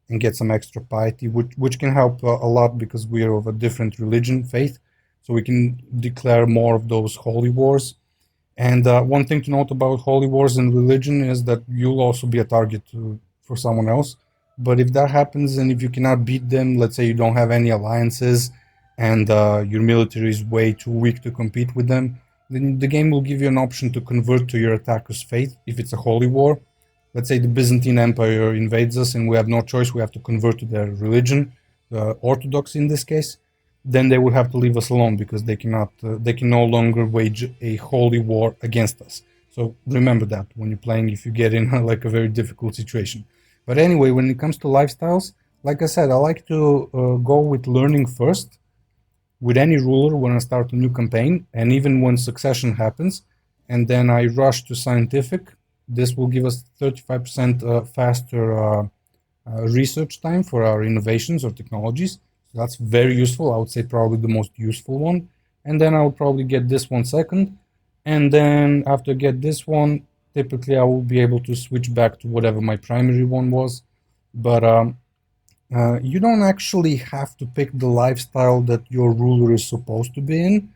and get some extra piety, which can help a lot because we are of a different religion, faith, so we can declare more of those holy wars. And one thing to note about holy wars and religion is that you'll also be a target for someone else. But if that happens and if you cannot beat them, let's say you don't have any alliances and your military is way too weak to compete with them, then the game will give you an option to convert to your attacker's faith if it's a holy war. Let's say the Byzantine Empire invades us and we have no choice, we have to convert to their religion, Orthodox in this case, then they will have to leave us alone because they can no longer wage a holy war against us. So remember that when you're playing, if you get in like a very difficult situation. But anyway, when it comes to lifestyles, like I said, I like to go with learning first with any ruler when I start a new campaign, and even when succession happens, and then I rush to scientific. This will give us 35% faster research time for our innovations or technologies. So that's very useful. I would say probably the most useful one. And then I would probably get this one second. And then after I get this one, typically I will be able to switch back to whatever my primary one was. But you don't actually have to pick the lifestyle that your ruler is supposed to be in.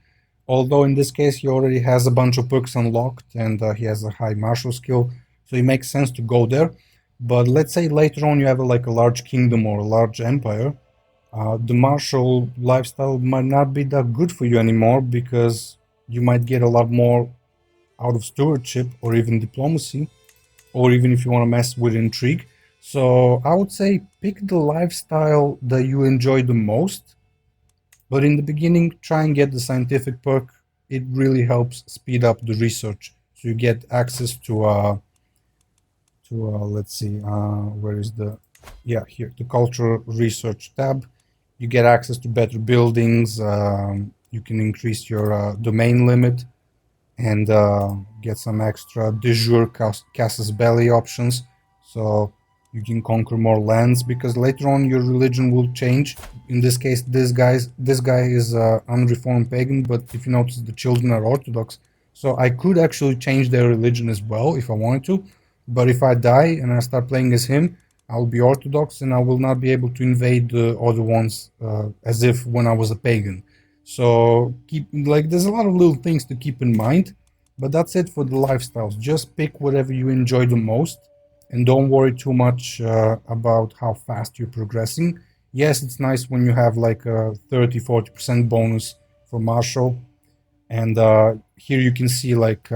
Although in this case he already has a bunch of perks unlocked and he has a high martial skill, so it makes sense to go there. But let's say later on you have like a large kingdom or a large empire, the martial lifestyle might not be that good for you anymore because you might get a lot more out of stewardship or even diplomacy, or even if you want to mess with intrigue. So I would say pick the lifestyle that you enjoy the most. But in the beginning, try and get the scientific perk. It really helps speed up the research. So you get access to let's see, where is here, the cultural research tab. You get access to better buildings. You can increase your domain limit and get some extra de jure casus belli options. So you can conquer more lands because later on your religion will change. In this case, this guy is unreformed pagan, but if you notice, the children are Orthodox. So I could actually change their religion as well if I wanted to. But if I die and I start playing as him, I'll be Orthodox and I will not be able to invade the other ones as if when I was a pagan. So there's a lot of little things to keep in mind. But that's it for the lifestyles. Just pick whatever you enjoy the most and don't worry too much about how fast you're progressing. Yes, it's nice when you have like a 30-40% bonus for martial, and here you can see like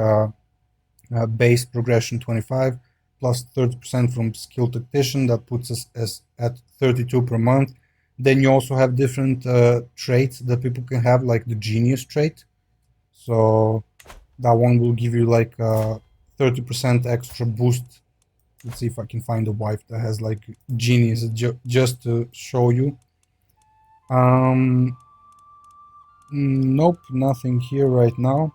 base progression 25 plus 30% from skill tactician. That puts us at 32 per month. Then you also have different traits that people can have, like the genius trait. So that one will give you like 30% extra boost. Let's see if I can find a wife that has like genius just to show you. Nope, nothing here right now.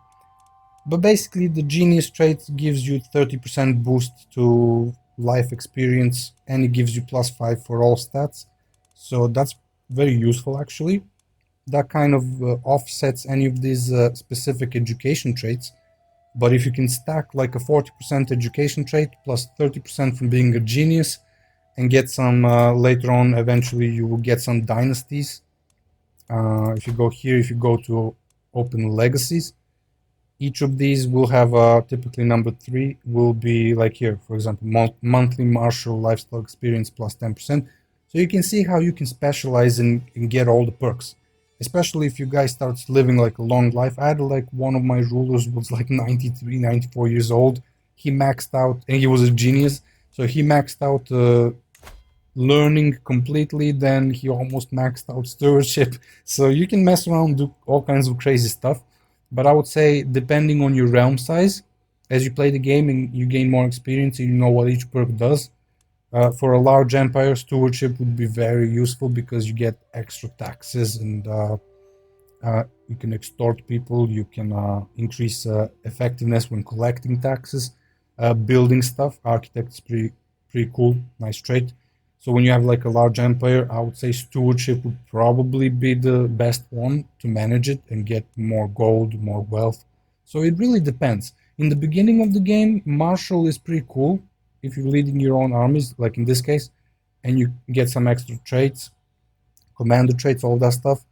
But basically the genius trait gives you 30% boost to life experience, and it gives you +5 for all stats. So that's very useful actually. That kind of offsets any of these specific education traits. But if you can stack like a 40% education trait plus 30% from being a genius and get some later on, eventually you will get some dynasties. If you go here, if you go to open legacies, each of these will have typically number 3 will be like here, for example, monthly martial lifestyle experience plus 10%. So you can see how you can specialize and get all the perks, especially if you guys start living like a long life. I had like one of my rulers was like 93, 94 years old. He maxed out, and he was a genius. So he maxed out learning completely, then he almost maxed out stewardship. So you can mess around, do all kinds of crazy stuff. But I would say, depending on your realm size, as you play the game and you gain more experience and you know what each perk does, for a large empire, stewardship would be very useful because you get extra taxes and you can extort people, you can increase effectiveness when collecting taxes, building stuff. Architect is pretty cool, nice trait. So when you have like a large empire, I would say stewardship would probably be the best one to manage it and get more gold, more wealth. So it really depends. In the beginning of the game, martial is pretty cool if you're leading your own armies, like in this case, and you get some extra traits, commander traits, all that stuff,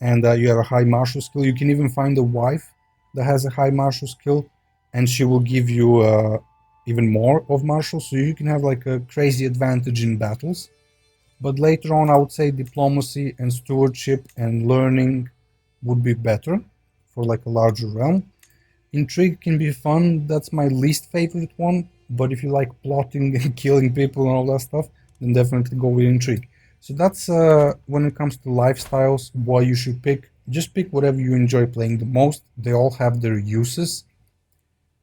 and you have a high martial skill. You can even find a wife that has a high martial skill, and she will give you even more of martial, so you can have like a crazy advantage in battles. But later on, I would say diplomacy and stewardship and learning would be better for like a larger realm. Intrigue can be fun. That's my least favorite one. But if you like plotting and killing people and all that stuff, then definitely go with intrigue. So that's when it comes to lifestyles, what you should pick. Just pick whatever you enjoy playing the most. They all have their uses.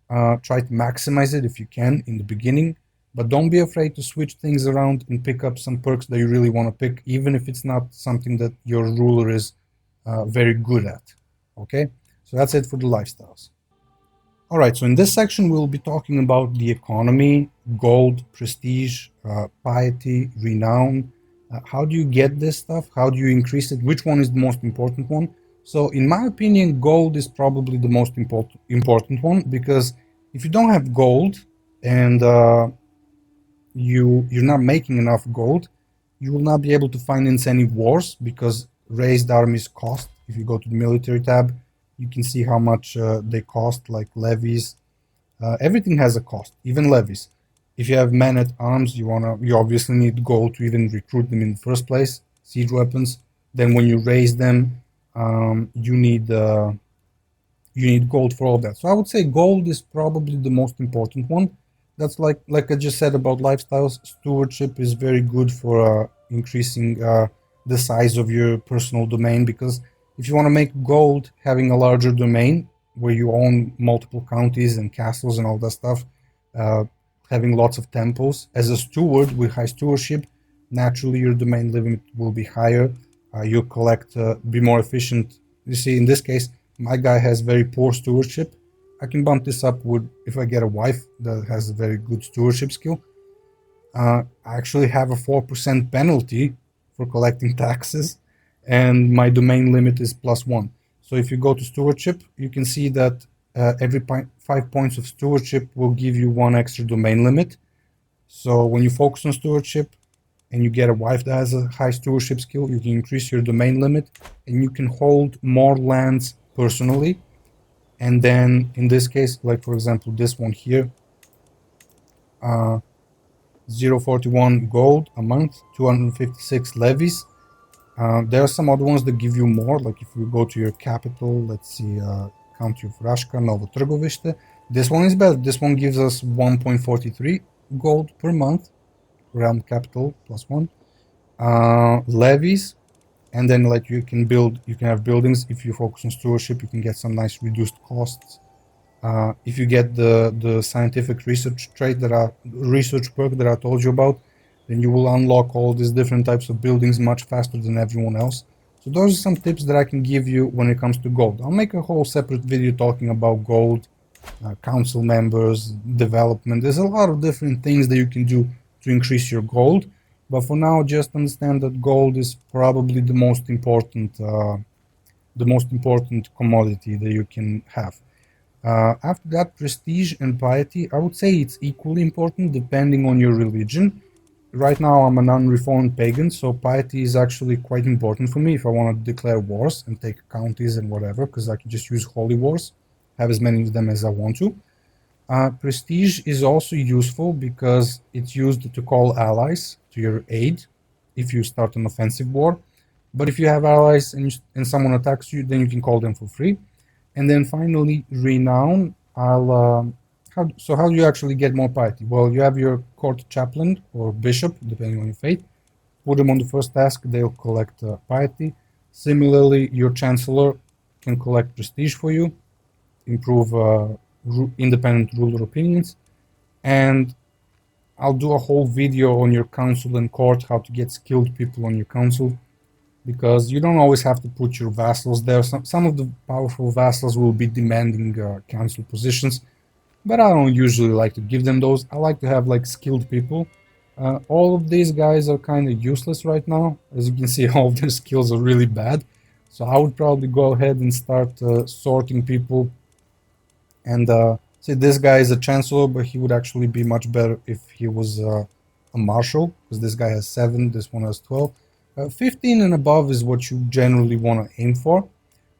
Try to maximize it if you can in the beginning. But don't be afraid to switch things around and pick up some perks that you really want to pick, even if it's not something that your ruler is very good at. Okay? So that's it for the lifestyles. Alright, so in this section we'll be talking about the economy, gold, prestige, piety, renown. How do you get this stuff? How do you increase it? Which one is the most important one? So in my opinion, gold is probably the most important one, because if you don't have gold and you're not making enough gold, you will not be able to finance any wars, because raised armies cost. If you go to the military tab, you can see how much they cost, like levies. Everything has a cost, even levies. If you have men at arms, you obviously need gold to even recruit them in the first place. Siege weapons. Then when you raise them, you need gold for all that. So I would say gold is probably the most important one. That's like I just said about lifestyles. Stewardship is very good for increasing the size of your personal domain, because if you want to make gold, having a larger domain where you own multiple counties and castles and all that stuff, having lots of temples. As a steward with high stewardship, naturally your domain limit will be higher. You'll collect, be more efficient. You see, in this case, my guy has very poor stewardship. I can bump this up with, if I get a wife that has a very good stewardship skill. I actually have a 4% penalty for collecting taxes, and my domain limit is +1. So if you go to stewardship, you can see that every 5 points of stewardship will give you 1 extra domain limit. So when you focus on stewardship and you get a wife that has a high stewardship skill, you can increase your domain limit and you can hold more lands personally. And then in this case, like for example, this one here, 0.41 gold a month, 256 levies. There are some other ones that give you more, like if you go to your capital, let's see, country of Rashka, Novo Trgovište. This one is better. This one gives us 1.43 gold per month, realm capital +1. Levies, and then like you can have buildings. If you focus on stewardship, you can get some nice reduced costs. If you get the scientific research trait research perk that I told you about, then you will unlock all these different types of buildings much faster than everyone else. So those are some tips that I can give you when it comes to gold. I'll make a whole separate video talking about gold, council members, development. There's a lot of different things that you can do to increase your gold. But for now, just understand that gold is probably the most important commodity that you can have. After that, prestige and piety, I would say it's equally important depending on your religion. Right now I'm an unreformed pagan, so piety is actually quite important for me if I want to declare wars and take counties and whatever, because I can just use holy wars, have as many of them as I want to. Prestige is also useful because it's used to call allies to your aid if you start an offensive war. But if you have allies and someone attacks you, then you can call them for free. And then finally, renown. How do you actually get more piety? Well, you have your court chaplain or bishop, depending on your faith. Put them on the first task, they'll collect piety. Similarly, your chancellor can collect prestige for you, improve independent ruler opinions. And I'll do a whole video on your council and court, how to get skilled people on your council, because you don't always have to put your vassals there. Some of the powerful vassals will be demanding council positions, but I don't usually like to give them those. I like to have like skilled people. All of these guys are kind of useless right now. As you can see, all of their skills are really bad. So I would probably go ahead and start sorting people. And see, this guy is a chancellor, but he would actually be much better if he was a marshal, because this guy has 7, this one has 12. 15 and above is what you generally want to aim for,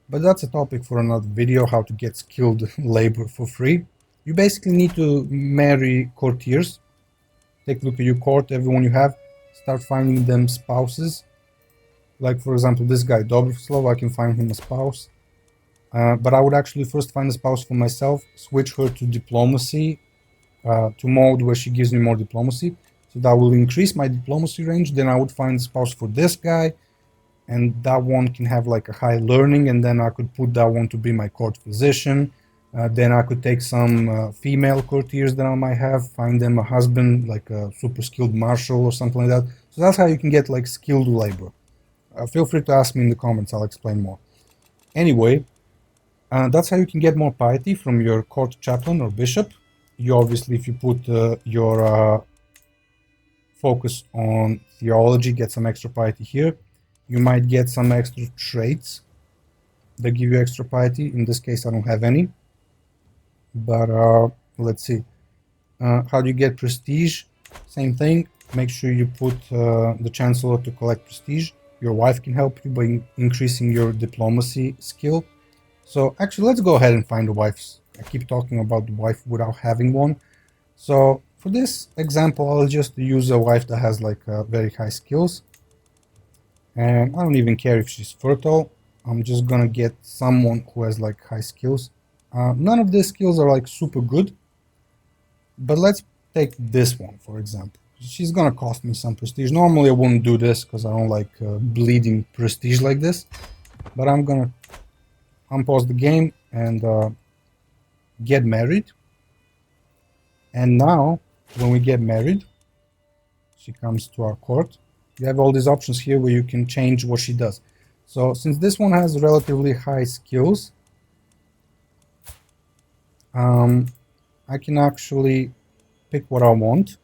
but that's a topic for another video, how to get skilled labor for free. You basically need to marry courtiers. Take a look at your court, everyone you have, start finding them spouses. Like for example, this guy, Dobroslav, I can find him a spouse. But I would actually first find a spouse for myself, switch her to diplomacy, to mode where she gives me more diplomacy. So that will increase my diplomacy range. Then I would find a spouse for this guy, and that one can have like a high learning, and then I could put that one to be my court physician. Then I could take some female courtiers that I might have, find them a husband, like a super skilled marshal or something like that. So that's how you can get like skilled labor. Feel free to ask me in the comments, I'll explain more. Anyway, that's how you can get more piety from your court chaplain or bishop. You obviously, if you put your focus on theology, get some extra piety here. You might get some extra traits that give you extra piety. In this case, I don't have any. But let's see. How do you get prestige? Same thing. Make sure you put the chancellor to collect prestige. Your wife can help you by increasing your diplomacy skill. So actually, let's go ahead and find the wives. I keep talking about the wife without having one. So for this example, I'll just use a wife that has like very high skills. And I don't even care if she's fertile. I'm just gonna get someone who has like high skills. None of these skills are like super good. But let's take this one, for example. She's gonna cost me some prestige. Normally I wouldn't do this because I don't like bleeding prestige like this. But I'm gonna unpause the game and get married. And now, when we get married, she comes to our court. You have all these options here where you can change what she does. So since this one has relatively high skills, I can actually pick what I want.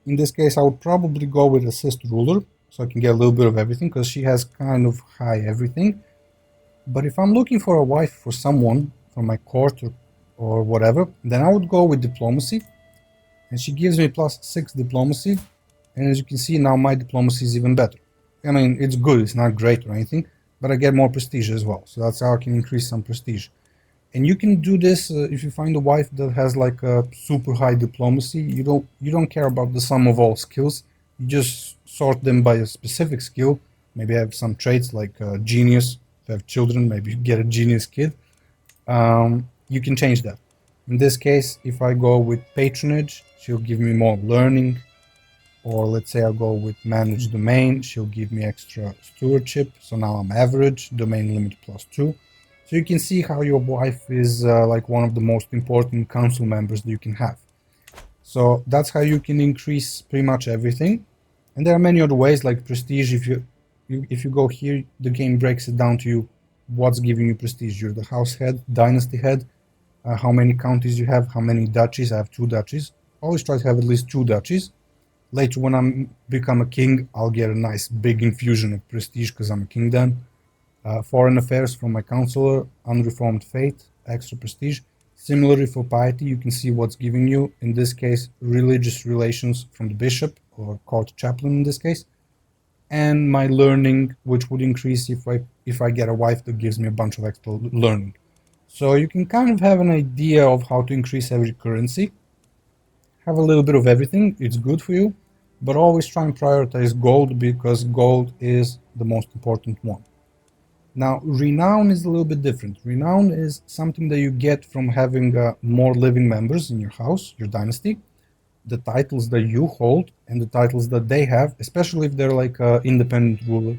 In this case, I would probably go with assist ruler, so I can get a little bit of everything, because she has kind of high everything. But if I'm looking for a wife for someone from my court or whatever, then I would go with diplomacy, and she gives me +6 diplomacy, and as you can see now my diplomacy is even better. I mean, it's good, it's not great or anything, but I get more prestige as well. So that's how I can increase some prestige. And you can do this if you find a wife that has like a super high diplomacy. You don't care about the sum of all skills. You just sort them by a specific skill. Maybe have some traits like genius. If you have children, maybe you get a genius kid. You can change that. In this case, if I go with patronage, she'll give me more learning. Or let's say I'll go with manage domain, she'll give me extra stewardship. So now I'm average, domain limit +2. So you can see how your wife is like one of the most important council members that you can have. So that's how you can increase pretty much everything. And there are many other ways like prestige. If you go here, the game breaks it down to you what's giving you prestige. You're the house head, dynasty head, how many counties you have, how many duchies. I have 2 duchies. Always try to have at least 2 duchies. Later, when I become a king, I'll get a nice big infusion of prestige because I'm a king then. Foreign affairs from my counselor, unreformed faith, extra prestige. Similarly for piety, you can see what's giving you, in this case, religious relations from the bishop or court chaplain in this case. And my learning, which would increase if I get a wife that gives me a bunch of extra learning. So you can kind of have an idea of how to increase every currency. Have a little bit of everything, it's good for you, but always try and prioritize gold because gold is the most important one. Now, renown is a little bit different. Renown is something that you get from having more living members in your house, your dynasty, the titles that you hold and the titles that they have, especially if they're like an independent ruler.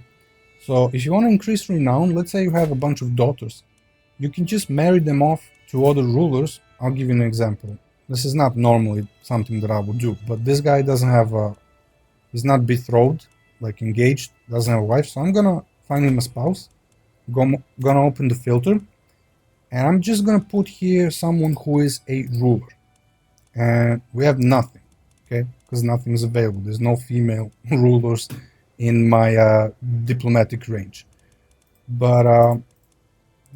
So if you want to increase renown, let's say you have a bunch of daughters, you can just marry them off to other rulers. I'll give you an example. This is not normally something that I would do, but this guy doesn't have he's not betrothed, like engaged, doesn't have a wife, so I'm gonna find him a spouse. Gonna open the filter, and I'm just gonna put here someone who is a ruler, and we have nothing, okay, because nothing is available. There's no female rulers in my diplomatic range. But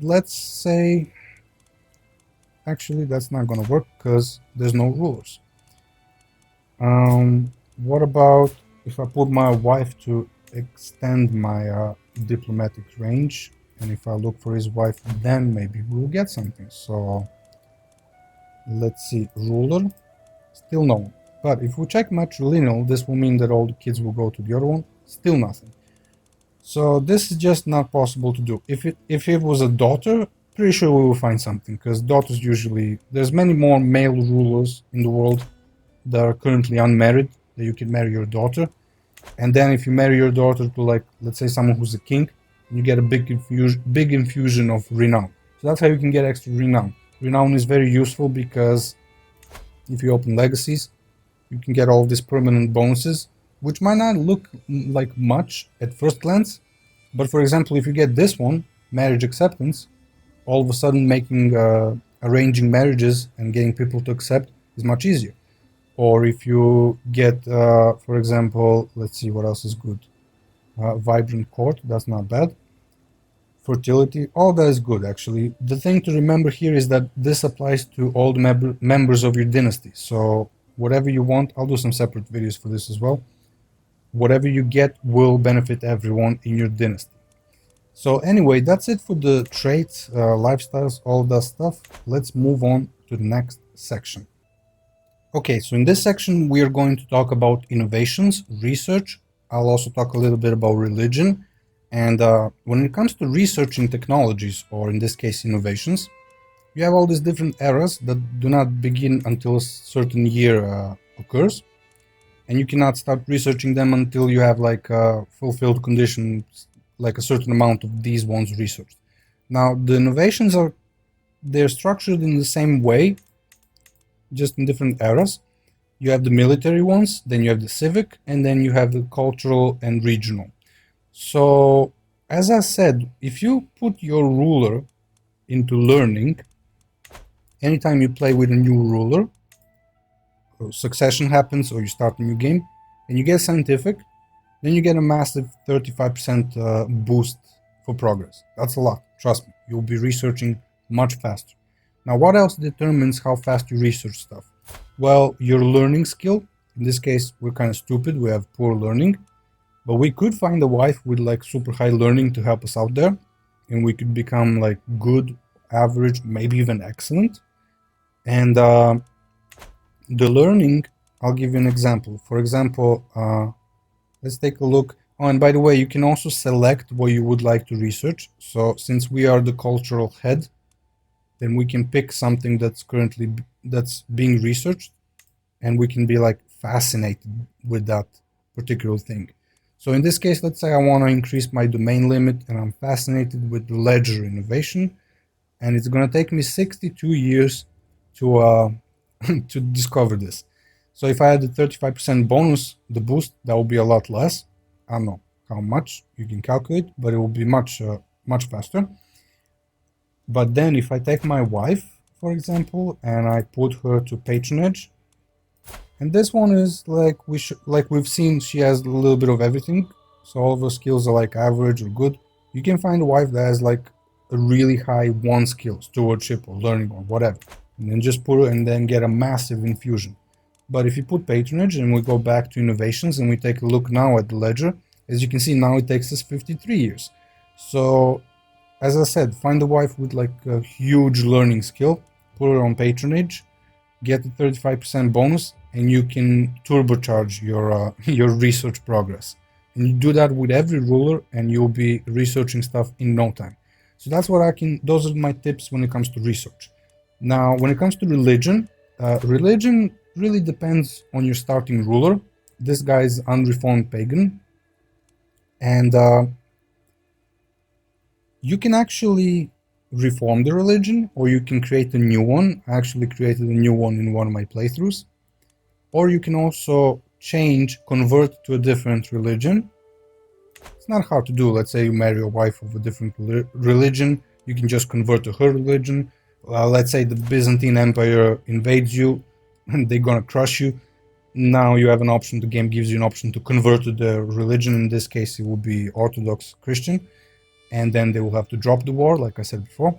let's say, actually that's not gonna work because there's no rulers. What about if I put my wife to extend my diplomatic range, and if I look for his wife, then maybe we'll get something. So let's see, ruler, still no one. But if we check matrilineal, this will mean that all the kids will go to the other one, still nothing. So this is just not possible to do. If it was a daughter, pretty sure we will find something, because daughters usually, there's many more male rulers in the world that are currently unmarried that you can marry your daughter. And then if you marry your daughter to, like, let's say someone who's a king, you get a big infusion of renown. So that's how you can get extra renown. Renown is very useful because if you open legacies, you can get all these permanent bonuses, which might not look like much at first glance. But for example, if you get this one, marriage acceptance, all of a sudden arranging marriages and getting people to accept is much easier. Or if you get, for example, let's see what else is good. Vibrant court, that's not bad. Fertility, all that is good actually. The thing to remember here is that this applies to all the members of your dynasty. So whatever you want, I'll do some separate videos for this as well. Whatever you get will benefit everyone in your dynasty. So anyway, that's it for the traits, lifestyles, all that stuff. Let's move on to the next section. Okay, so in this section, we are going to talk about innovations, research. I'll also talk a little bit about religion. And when it comes to researching technologies, or in this case, innovations, you have all these different eras that do not begin until a certain year occurs. And you cannot start researching them until you have like fulfilled conditions, like a certain amount of these ones researched. Now, the innovations they're structured in the same way, just in different eras. You have the military ones, then you have the civic, and then you have the cultural and regional. So, as I said, if you put your ruler into learning, anytime you play with a new ruler, succession happens or you start a new game, and you get scientific, then you get a massive 35% boost for progress. That's a lot, trust me. You'll be researching much faster. Now, what else determines how fast you research stuff? Well, your learning skill. In this case, we're kind of stupid. We have poor learning. But we could find a wife with like super high learning to help us out there, and we could become like good, average, maybe even excellent. And the learning, I'll give you an example. For example, let's take a look. Oh, and by the way, you can also select what you would like to research. So since we are the cultural head, then we can pick something that's that's being researched, and we can be like fascinated with that particular thing. So in this case, let's say I want to increase my domain limit, and I'm fascinated with the ledger innovation, and it's going to take me 62 years to to discover this. So if I had the 35% bonus, the boost, that will be a lot less. I don't know how much you can calculate, but it will be much faster. But then if I take my wife, for example, and I put her to patronage, and this one is like we've seen, she has a little bit of everything. So all of her skills are like average or good. You can find a wife that has like a really high one skill, stewardship or learning or whatever, and then just put her and then get a massive infusion. But if you put patronage and we go back to innovations and we take a look now at the ledger, as you can see now it takes us 53 years. So as I said, find a wife with like a huge learning skill, put her on patronage, get the 35% bonus, and you can turbocharge your your research progress. And you do that with every ruler, and you'll be researching stuff in no time. So that's what those are my tips when it comes to research. Now, when it comes to religion, religion really depends on your starting ruler. This guy is unreformed pagan, and you can actually reform the religion, or you can create a new one. I actually created a new one in one of my playthroughs. Or you can also convert to a different religion. It's not hard to do. Let's say you marry a wife of a different religion, you can just convert to her religion. Let's say the Byzantine Empire invades you and they're gonna crush you. Now you have an option, the game gives you an option to convert to the religion. In this case, it will be Orthodox Christian, and then they will have to drop the war, like I said before.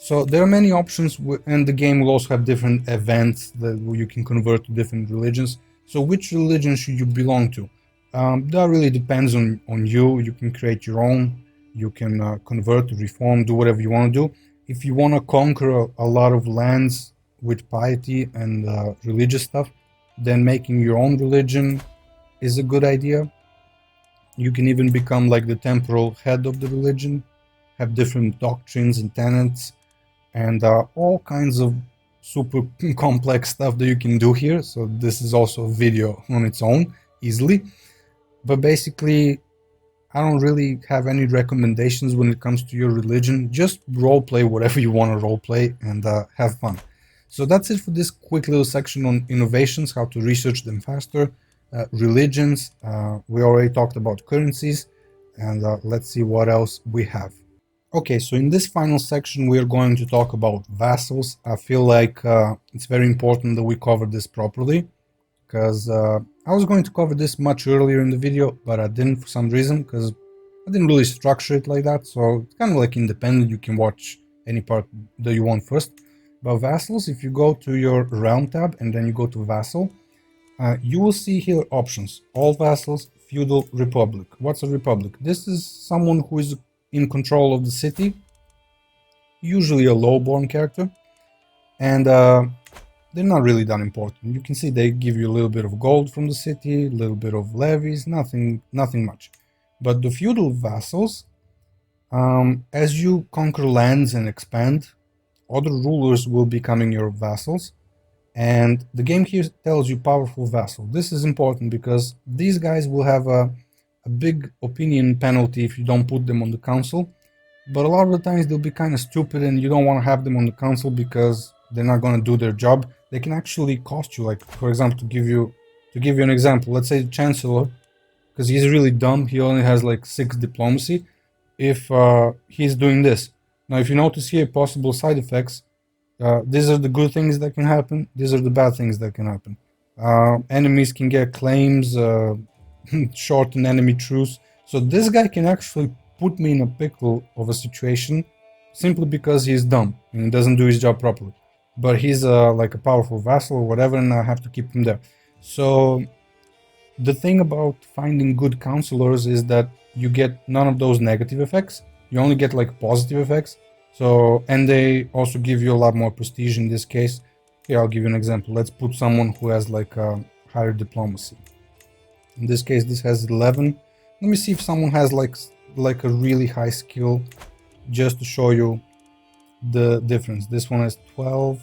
So there are many options, and the game will also have different events that you can convert to different religions. So which religion should you belong to? That really depends on you. You can create your own, you can convert, reform, do whatever you want to do. If you want to conquer a lot of lands with piety and religious stuff, then making your own religion is a good idea. You can even become like the temporal head of the religion, have different doctrines and tenets, and all kinds of super complex stuff that you can do here. So this is also a video on its own, easily. But basically, I don't really have any recommendations when it comes to your religion. Just roleplay whatever you want to roleplay and have fun. So that's it for this quick little section on innovations, how to research them faster. Religions, we already talked about currencies, and let's see what else we have. Okay, so in this final section we are going to talk about vassals. I feel like it's very important that we cover this properly, because I was going to cover this much earlier in the video, but I didn't for some reason, because I didn't really structure it like that. So it's kind of like independent, you can watch any part that you want first. But vassals, if you go to your realm tab and then you go to vassal, you will see here options: all vassals, feudal, republic. What's a republic? This is someone who is in control of the city, usually a low-born character, and they're not really that important. You can see they give you a little bit of gold from the city, a little bit of levies, nothing much. But the feudal vassals, as you conquer lands and expand, other rulers will be becoming your vassals. And the game here tells you powerful vassal. This is important because these guys will have a big opinion penalty if you don't put them on the council. But a lot of the times they'll be kind of stupid and you don't want to have them on the council because they're not going to do their job. They can actually cost you, like, for example, to give you an example, let's say the Chancellor, because he's really dumb, he only has like 6 diplomacy. If he's doing this. Now, if you notice here possible side effects, these are the good things that can happen, these are the bad things that can happen. Enemies can get claims, shorten enemy truce. So this guy can actually put me in a pickle of a situation simply because he's dumb and he doesn't do his job properly. But he's like a powerful vassal or whatever, and I have to keep him there. So The thing about finding good counselors is that you get none of those negative effects. You only get like positive effects. So, and they also give you a lot more prestige in this case. Here, I'll give you an example. Let's put someone who has like a higher diplomacy. In this case, this has 11. Let me see if someone has like a really high skill, just to show you the difference. This one has 12.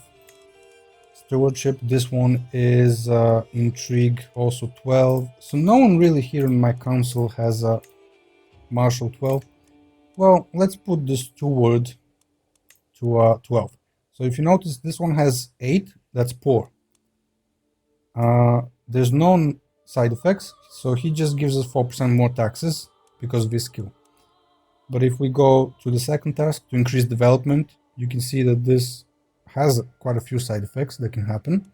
Stewardship. This one is intrigue, also 12. So no one really here in my council has a martial 12. Well, let's put the steward to 12. So if you notice, this one has 8. That's poor. There's no side effects, so he just gives us 4% more taxes because of his skill. But if we go to the second task to increase development, you can see that this has quite a few side effects that can happen.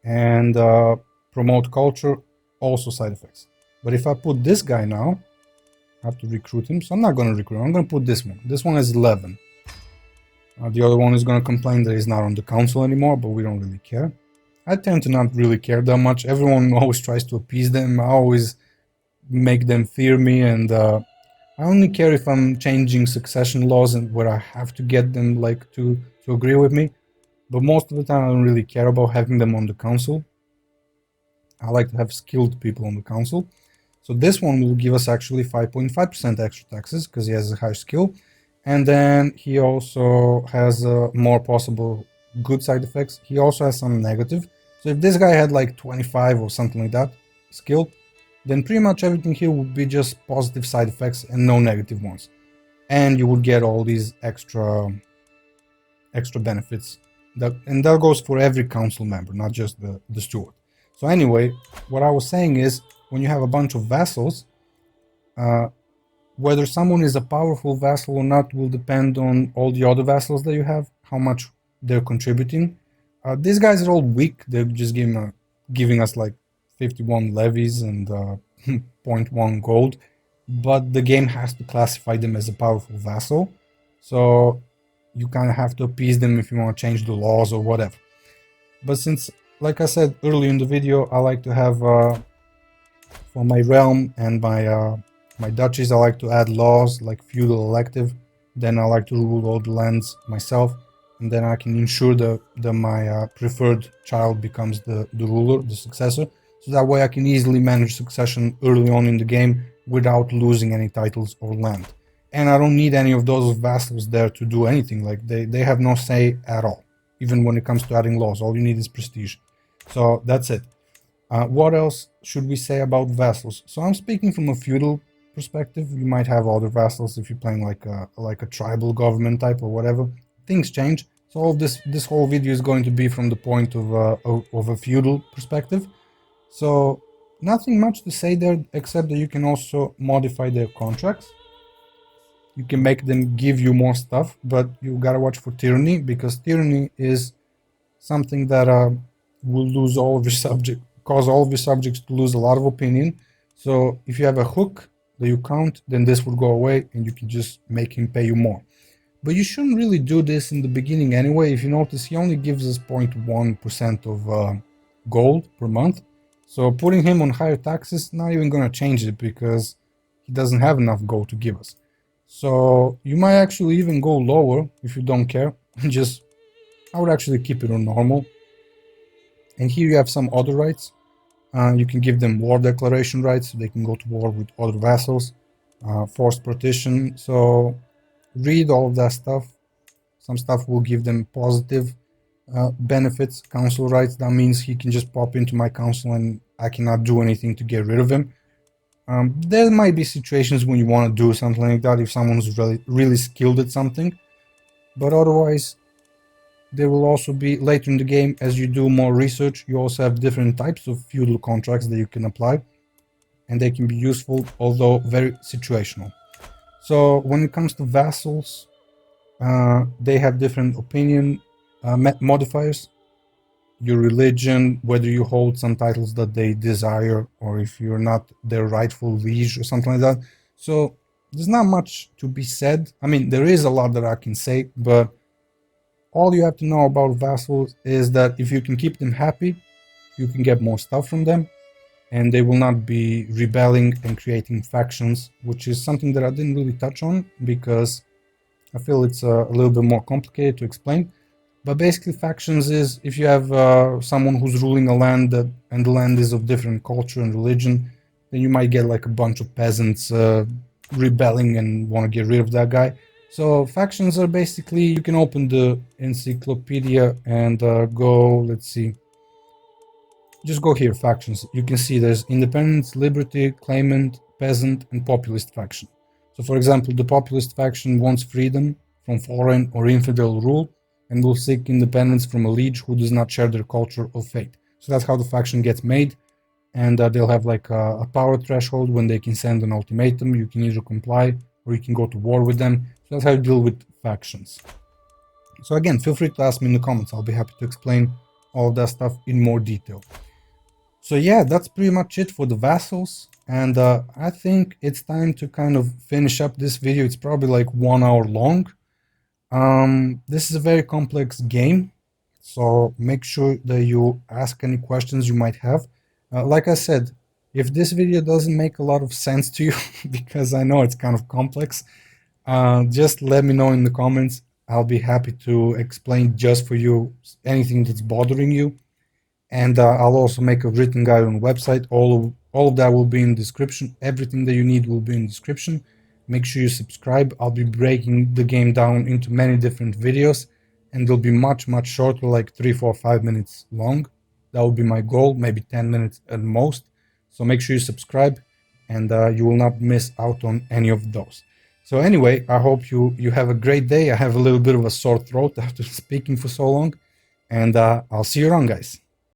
And promote culture, also side effects. But if I put this guy now, I have to recruit him, so I'm not going to recruit him. I'm going to put this one. This one is 11. The other one is going to complain that he's not on the council anymore, but we don't really care. I tend to not really care that much. Everyone always tries to appease them. I always make them fear me, and I only care if I'm changing succession laws and where I have to get them like to agree with me. But most of the time I don't really care about having them on the council. I like to have skilled people on the council. So this one will give us actually 5.5% extra taxes because he has a high skill. And then he also has more possible good side effects. He also has some negative. So if this guy had like 25 or something like that skill, then pretty much everything here would be just positive side effects and no negative ones. And you would get all these extra benefits. And that goes for every council member, not just the steward. So anyway, what I was saying is, when you have a bunch of vassals, whether someone is a powerful vassal or not will depend on all the other vassals that you have, how much they're contributing. These guys are all weak. They're just giving us like 51 levies and 0.1 gold. But the game has to classify them as a powerful vassal. So you kind of have to appease them if you want to change the laws or whatever. But since, like I said earlier in the video, I like to have, for my realm and my duchies, I like to add laws like feudal elective. Then I like to rule all the lands myself. And then I can ensure that my preferred child becomes the ruler, the successor. So that way I can easily manage succession early on in the game without losing any titles or land. And I don't need any of those vassals there to do anything. Like they have no say at all, even when it comes to adding laws. All you need is prestige. So that's it. What else should we say about vassals? So I'm speaking from a feudal perspective. You might have other vassals if you're playing like a tribal government type or whatever. Things change. So all this whole video is going to be from the point of a feudal perspective. So nothing much to say there, except that you can also modify their contracts. You can make them give you more stuff, but you gotta watch for tyranny, because tyranny is something that will lose all of your cause all of your subjects to lose a lot of opinion. So if you have a hook that you count, then this will go away and you can just make him pay you more. But you shouldn't really do this in the beginning anyway. If you notice, he only gives us 0.1% of gold per month. So putting him on higher taxes, not even gonna change it, because he doesn't have enough gold to give us. So you might actually even go lower if you don't care. I would actually keep it on normal. And here you have some other rights. You can give them war declaration rights, so they can go to war with other vassals. Forced partition. So read all of that stuff. Some stuff will give them positive benefits. Council rights, that means he can just pop into my council and I cannot do anything to get rid of him. There might be situations when you want to do something like that if someone's really skilled at something, but otherwise there will also be, later in the game, as you do more research, you also have different types of feudal contracts that you can apply, and they can be useful, although very situational. So when it comes to vassals, they have different opinion modifiers. Your religion, whether you hold some titles that they desire, or if you're not their rightful liege or something like that. So there's not much to be said. I mean, there is a lot that I can say, but all you have to know about vassals is that if you can keep them happy, you can get more stuff from them. and they will not be rebelling and creating factions, which is something that I didn't really touch on because I feel it's a little bit more complicated to explain. But basically, factions is if you have someone who's ruling a land and the land is of different culture and religion, then you might get like a bunch of peasants rebelling and want to get rid of that guy. So factions are basically, you can open the encyclopedia and go, let's see, just go here, factions. You can see there's independent, liberty, claimant, peasant, and populist faction. So for example, the populist faction wants freedom from foreign or infidel rule and will seek independence from a liege who does not share their culture or faith. So that's how the faction gets made, and they'll have like a power threshold when they can send an ultimatum. You can either comply or you can go to war with them. So that's how you deal with factions. So again, feel free to ask me in the comments. I'll be happy to explain all of that stuff in more detail. So yeah, that's pretty much it for the vassals, and I think it's time to kind of finish up this video. It's probably like 1 hour long. This is a very complex game, so make sure that you ask any questions you might have. Like I said, if this video doesn't make a lot of sense to you, because I know it's kind of complex, just let me know in the comments. I'll be happy to explain just for you anything that's bothering you. And I'll also make a written guide on the website. All of that will be in the description. Everything that you need will be in the description. Make sure you subscribe. I'll be breaking the game down into many different videos, and they'll be much shorter, like 3, 4, 5 minutes long. That will be my goal, maybe 10 minutes at most. So make sure you subscribe, and you will not miss out on any of those. So anyway, I hope you have a great day. I have a little bit of a sore throat after speaking for so long, and I'll see you around, guys.